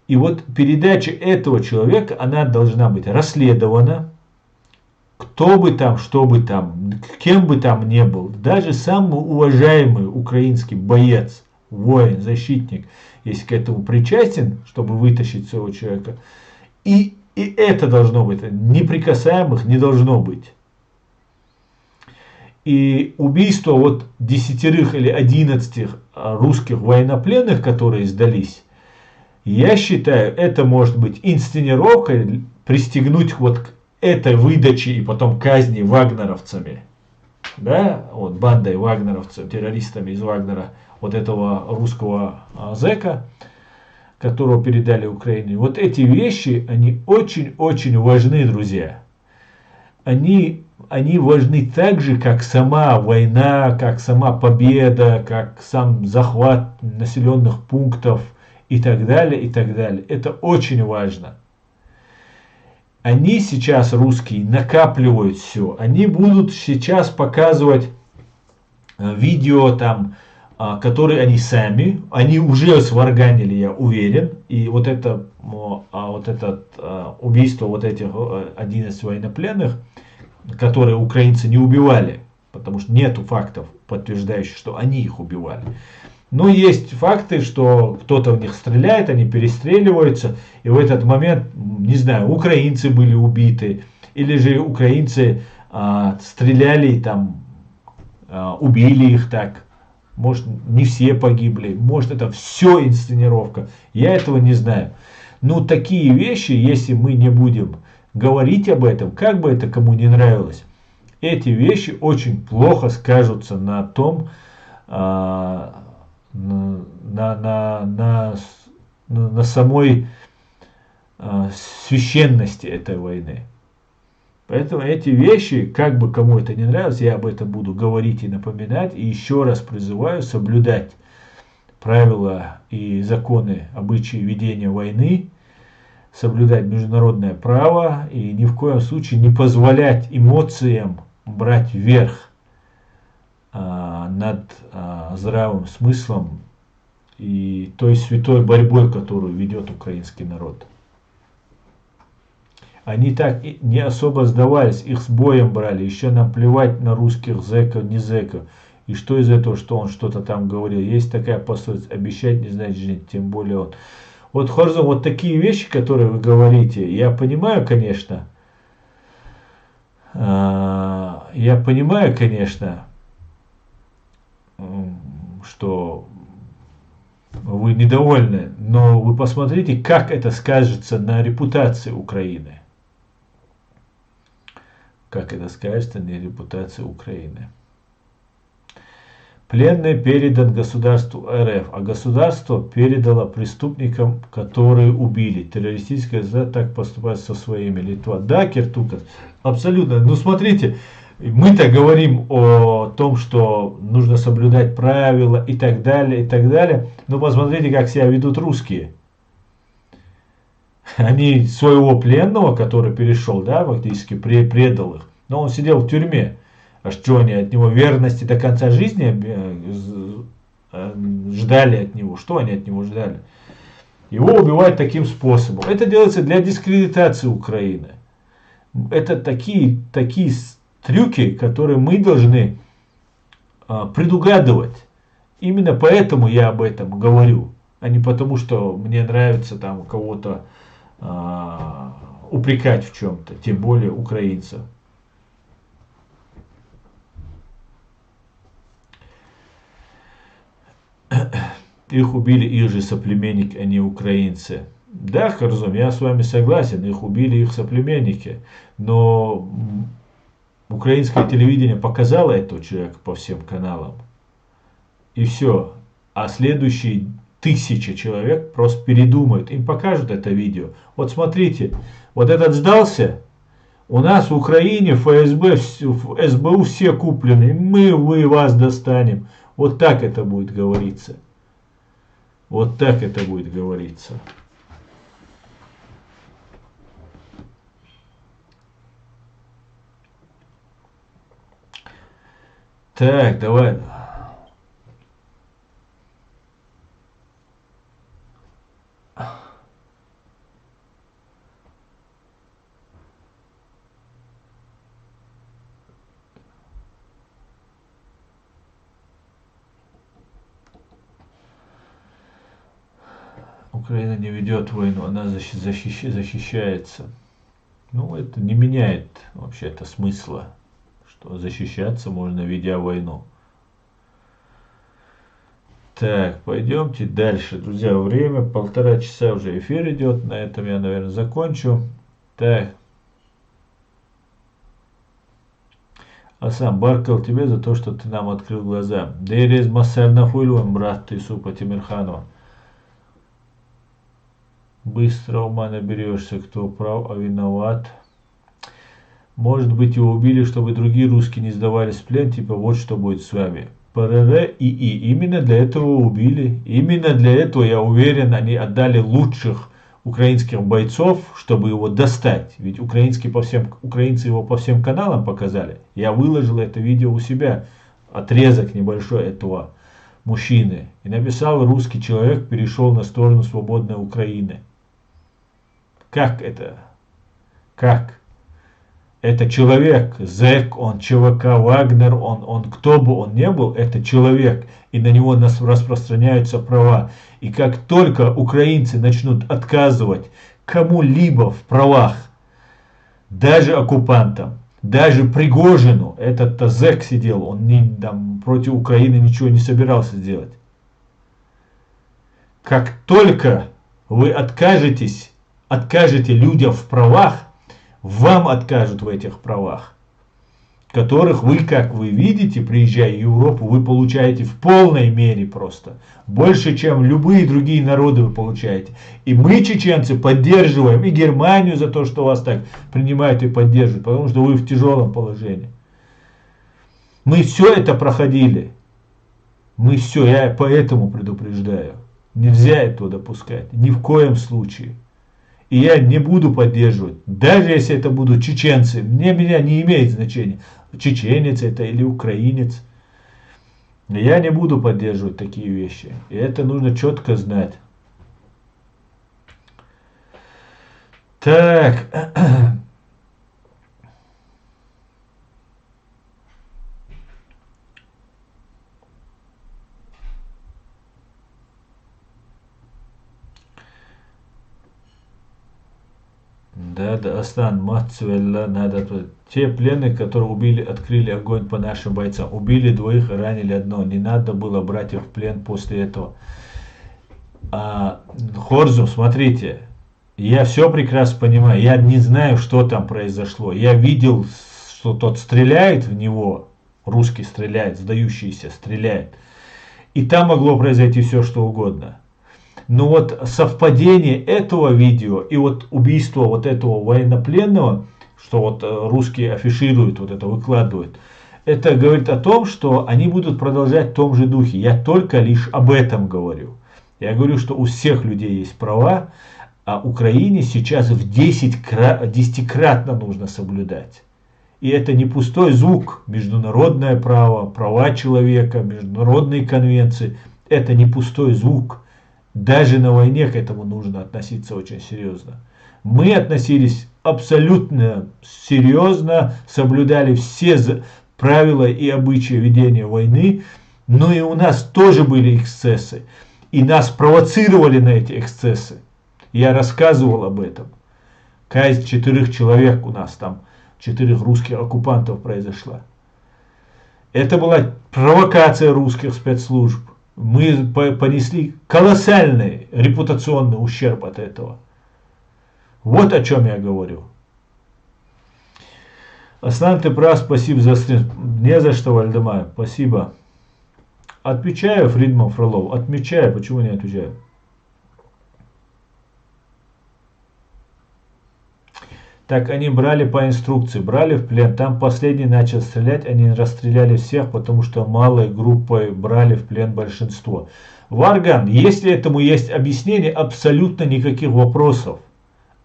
И вот передача этого человека, она должна быть расследована. Кто бы там, что бы там, кем бы там ни был, даже самый уважаемый украинский боец, воин, защитник, если к этому причастен, чтобы вытащить своего человека, и это должно быть, неприкасаемых не должно быть. И убийство вот 10 или 11 русских военнопленных, которые сдались, я считаю, это может быть инсценировкой, пристегнуть вот к этой выдаче и потом казни вагнеровцами, да, вот бандой вагнеровцев, террористами из Вагнера, вот этого русского зэка, которого передали Украине. Вот эти вещи, они очень-очень важны, друзья. Они важны так же, как сама война, как сама победа, как сам захват населенных пунктов и так далее, и так далее. Это очень важно. Они сейчас, русские, накапливают все. Они будут сейчас показывать видео там, которые они сами, они уже сварганили, я уверен. И вот это убийство вот этих 11 военнопленных, которые украинцы не убивали, потому что нету фактов, подтверждающих, что они их убивали. Но есть факты, что кто-то в них стреляет, они перестреливаются, и в этот момент, не знаю, украинцы были убиты, или же украинцы стреляли и там убили их так. Может, не все погибли, может, это все инсценировка, я этого не знаю. Но такие вещи, если мы не будем говорить об этом, как бы это кому не нравилось, эти вещи очень плохо скажутся на том, на самой священности этой войны. Поэтому эти вещи, как бы кому это не нравилось, я об этом буду говорить и напоминать. И еще раз призываю соблюдать правила и законы, обычаи ведения войны, соблюдать международное право и ни в коем случае не позволять эмоциям брать верх над здравым смыслом и той святой борьбой, которую ведет украинский народ. Они так не особо сдавались, их с боем брали, еще нам плевать на русских зэков, не зэков. И что из этого, что он что-то там говорил. Есть такая пословица: обещать не значит жить, тем более он. Вот, Хорзум, вот такие вещи, которые вы говорите, я понимаю, конечно, что вы недовольны, но вы посмотрите, как это скажется на репутации Украины. Как это скажется на репутации Украины. Пленный передан государству РФ, а государство передало преступникам, которые убили. Террористическое так поступает со своими. Литва. Да, Киртукас, абсолютно. Ну смотрите, Мы-то говорим о том, что нужно соблюдать правила и так далее, и так далее. Но посмотрите, как себя ведут русские. Они своего пленного, который перешел, да, фактически предал их, но он сидел в тюрьме. А что они от него верности до конца жизни ждали от него? Что они от него ждали? Его убивают таким способом. Это делается для дискредитации Украины. Это такие трюки, которые мы должны предугадывать. Именно поэтому я об этом говорю, а не потому, что мне нравится там кого-то упрекать в чем-то, тем более украинцев. Их убили их же соплеменники, а не украинцы. Да, Харзом, я с вами согласен, их убили их соплеменники. Но украинское телевидение показало этого человека по всем каналам. И все. А следующие 1000 человек просто передумают. Им покажут это видео. Вот смотрите, вот этот сдался. У нас в Украине ФСБ, в СБУ все куплены. Вы вас достанем. Вот так это будет говориться. Вот так это будет говориться. Так, давай. Украина не ведет войну, она защищается. Ну, это не меняет вообще-то смысла, что защищаться можно, ведя войну. Так, пойдемте дальше. Друзья, время 1,5 часа уже эфир идет. На этом я, наверное, закончу. Так. Асан, Баркал тебе за то, что ты нам открыл глаза. Дейрез Масарнафулюм, брат ты, Супа Тимирханова. Быстро ума наберешься, кто прав, а виноват. Может быть, его убили, чтобы другие русские не сдавались в плен, типа вот что будет с вами. ПРР и именно для этого убили. Именно для этого, я уверен, они отдали лучших украинских бойцов, чтобы его достать. Ведь украинцы его по всем каналам показали. Я выложил это видео у себя, отрезок небольшой этого мужчины. И написал: русский человек перешел на сторону свободной Украины. Как это? Как? Это человек, зэк, он ЧВК Вагнер, он кто бы он ни был, это человек. И на него распространяются права. И как только украинцы начнут отказывать кому-либо в правах, даже оккупантам, даже Пригожину, этот зэк сидел, он там против Украины ничего не собирался сделать. Как только вы откажете людям в правах, вам откажут в этих правах, которых вы, как вы видите, приезжая в Европу, вы получаете в полной мере просто. Больше, чем любые другие народы вы получаете. И мы, чеченцы, поддерживаем и Германию за то, что вас так принимают и поддерживают, потому что вы в тяжелом положении. Мы все это проходили. Я поэтому предупреждаю. Нельзя этого допускать. Ни в коем случае. И я не буду поддерживать, даже если это будут чеченцы, меня не имеет значения, чеченец это или украинец. Я не буду поддерживать такие вещи. И это нужно четко знать. Так. Да, Астан, Мацвелла, надо. Те пленные, которые открыли огонь по нашим бойцам. Убили 2 и ранили 1. Не надо было брать их в плен после этого. Хорзум, смотрите. Я все прекрасно понимаю. Я не знаю, что там произошло. Я видел, что тот стреляет в него. Русский стреляет, сдающийся стреляет. И там могло произойти все, что угодно. Но вот совпадение этого видео и вот убийство вот этого военнопленного, что вот русские афишируют, вот это выкладывают, это говорит о том, что они будут продолжать в том же духе. Я только лишь об этом говорю. Я говорю, что у всех людей есть права, а Украине сейчас в 10-кратно нужно соблюдать. И это не пустой звук. Международное право, права человека, международные конвенции. Это не пустой звук. Даже на войне к этому нужно относиться очень серьезно. Мы относились абсолютно серьезно, соблюдали все правила и обычаи ведения войны. Но и у нас тоже были эксцессы. И нас провоцировали на эти эксцессы. Я рассказывал об этом. Казнь 4 человек у нас там, 4 русских оккупантов произошла. Это была провокация русских спецслужб. Мы понесли колоссальный репутационный ущерб от этого. Вот о чем я говорю. Аслан, ты прав, спасибо за стрим. Не за что, Вальдемар, спасибо. Отвечаю, Фридман Фролов, отмечаю, почему не отвечаю? Так они брали по инструкции, брали в плен, там последний начал стрелять, они расстреляли всех, потому что малой группой брали в плен большинство. Варган, если этому есть объяснение, абсолютно никаких вопросов.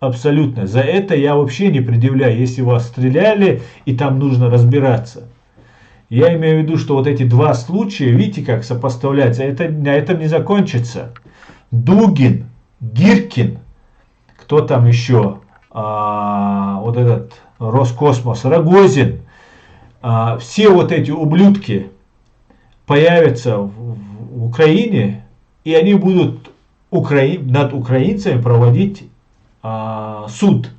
Абсолютно. За это я вообще не предъявляю, если вас стреляли и там нужно разбираться. Я имею в виду, что вот эти два случая, видите, как сопоставляются, это на этом не закончится. Дугин, Гиркин, кто там еще, вот этот Роскосмос, Рогозин, все вот эти ублюдки появятся в Украине, и они будут над украинцами проводить суд,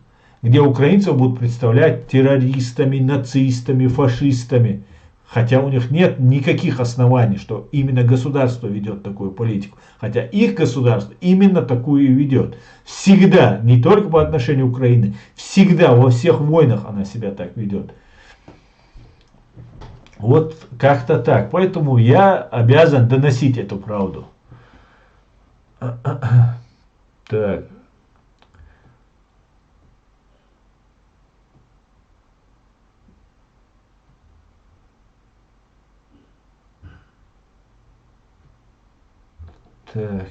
где украинцев будут представлять террористами, нацистами, фашистами. Хотя у них нет никаких оснований, что именно государство ведет такую политику. Хотя их государство именно такую и ведет. Всегда, не только по отношению к Украине, всегда во всех войнах она себя так ведет. Вот как-то так. Поэтому я обязан доносить эту правду. Так. Так.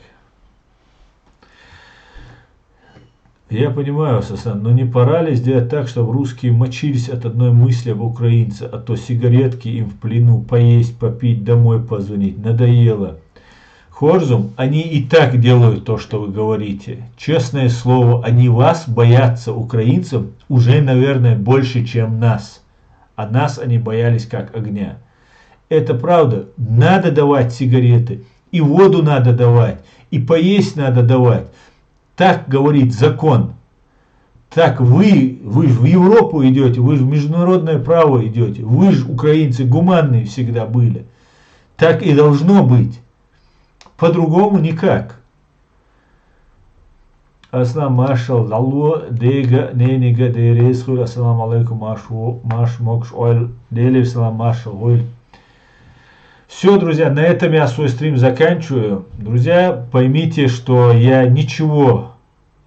Я понимаю, Сасан, но не пора ли сделать так, чтобы русские мочились от одной мысли об украинце, а то сигаретки им в плену, поесть, попить, домой позвонить, надоело. Хорзум, они и так делают то, что вы говорите. Честное слово, они вас боятся, украинцев, уже, наверное, больше, чем нас. А нас они боялись как огня. Это правда, надо давать сигареты. И воду надо давать, и поесть надо давать. Так говорит закон. Так вы в Европу идете, вы в международное право идете. Вы же, украинцы, гуманные всегда были. Так и должно быть. По-другому никак. Аслам Машал, Алло, Дега, Ненига, Дересхур, Ассаламу алейкум, Маш Мокш, Ойл, Делев, Салам Машал, Ойл. Все, друзья, на этом я свой стрим заканчиваю. Друзья, поймите, что я ничего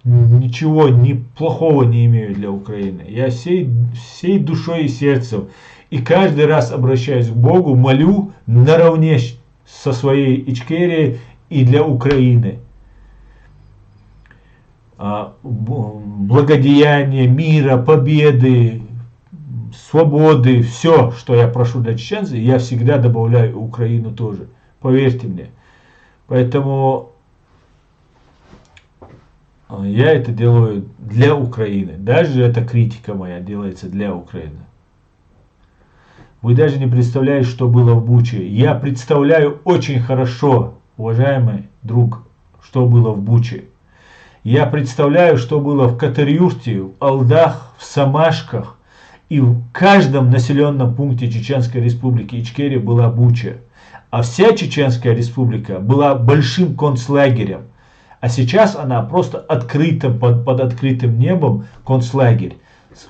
ни плохого не имею для Украины. Я всей душой и сердцем. И каждый раз обращаюсь к Богу, молю наравне со своей Ичкерией и для Украины. Благодеяния, мира, победы, свободы, все, что я прошу для чеченцев, я всегда добавляю Украину тоже. Поверьте мне. Поэтому я это делаю для Украины. Даже эта критика моя делается для Украины. Вы даже не представляете, что было в Буче. Я представляю очень хорошо, уважаемый друг, что было в Буче. Я представляю, что было в Катар-Юрте, в Алдах, в Самашках. И в каждом населенном пункте Чеченской Республики Ичкерия была Буча. А вся Чеченская Республика была большим концлагерем. А сейчас она просто открыта, под открытым небом концлагерь.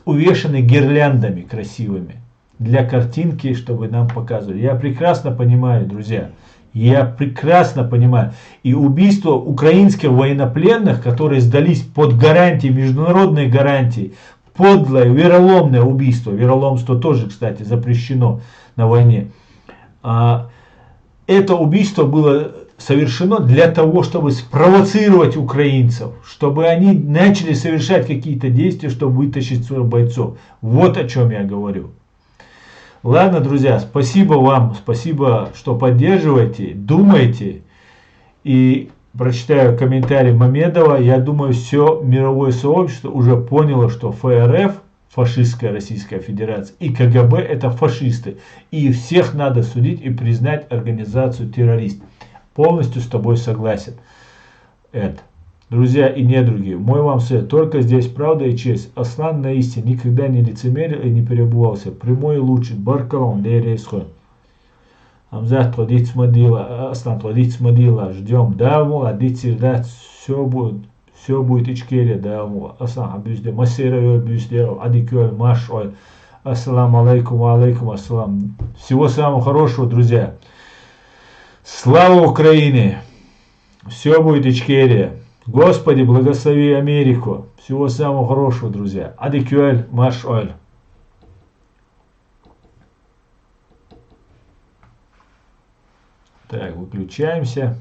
Увешанный гирляндами красивыми. Для картинки, чтобы нам показывали. Я прекрасно понимаю, друзья. Я прекрасно понимаю. И убийство украинских военнопленных, которые сдались под гарантии, международные гарантии, подлое, вероломное убийство. Вероломство тоже, кстати, запрещено на войне. Это убийство было совершено для того, чтобы спровоцировать украинцев, чтобы они начали совершать какие-то действия, чтобы вытащить своих бойцов. Вот о чем я говорю. Ладно, друзья, спасибо вам, спасибо, что поддерживаете, думаете. И прочитаю комментарий Мамедова. Я думаю, все мировое сообщество уже поняло, что ФРФ, фашистская Российская Федерация, и КГБ это фашисты. И всех надо судить и признать организацию террористов. Полностью с тобой согласен. Это. Друзья и недруги, мой вам совет, только здесь правда и честь. Аслан на истине никогда не лицемерил и не перебывался. Прямой и лучший. Баркалон, Лерия Исход. Амзат, плодить смодила. Аслан, плодить смодила. Ждем. Да, мула, дить, все будет ичкерия, да, мула. Аслан, абюзде. Масера, абюзде. Адикюэль, маш, ой. Ассаламу алейкум, ассалам. Всего самого хорошего, друзья. Слава Украине! Все будет ичкерия. Господи, благослови Америку. Всего самого хорошего, друзья. Адикюэль, маш, ой. Так, выключаемся.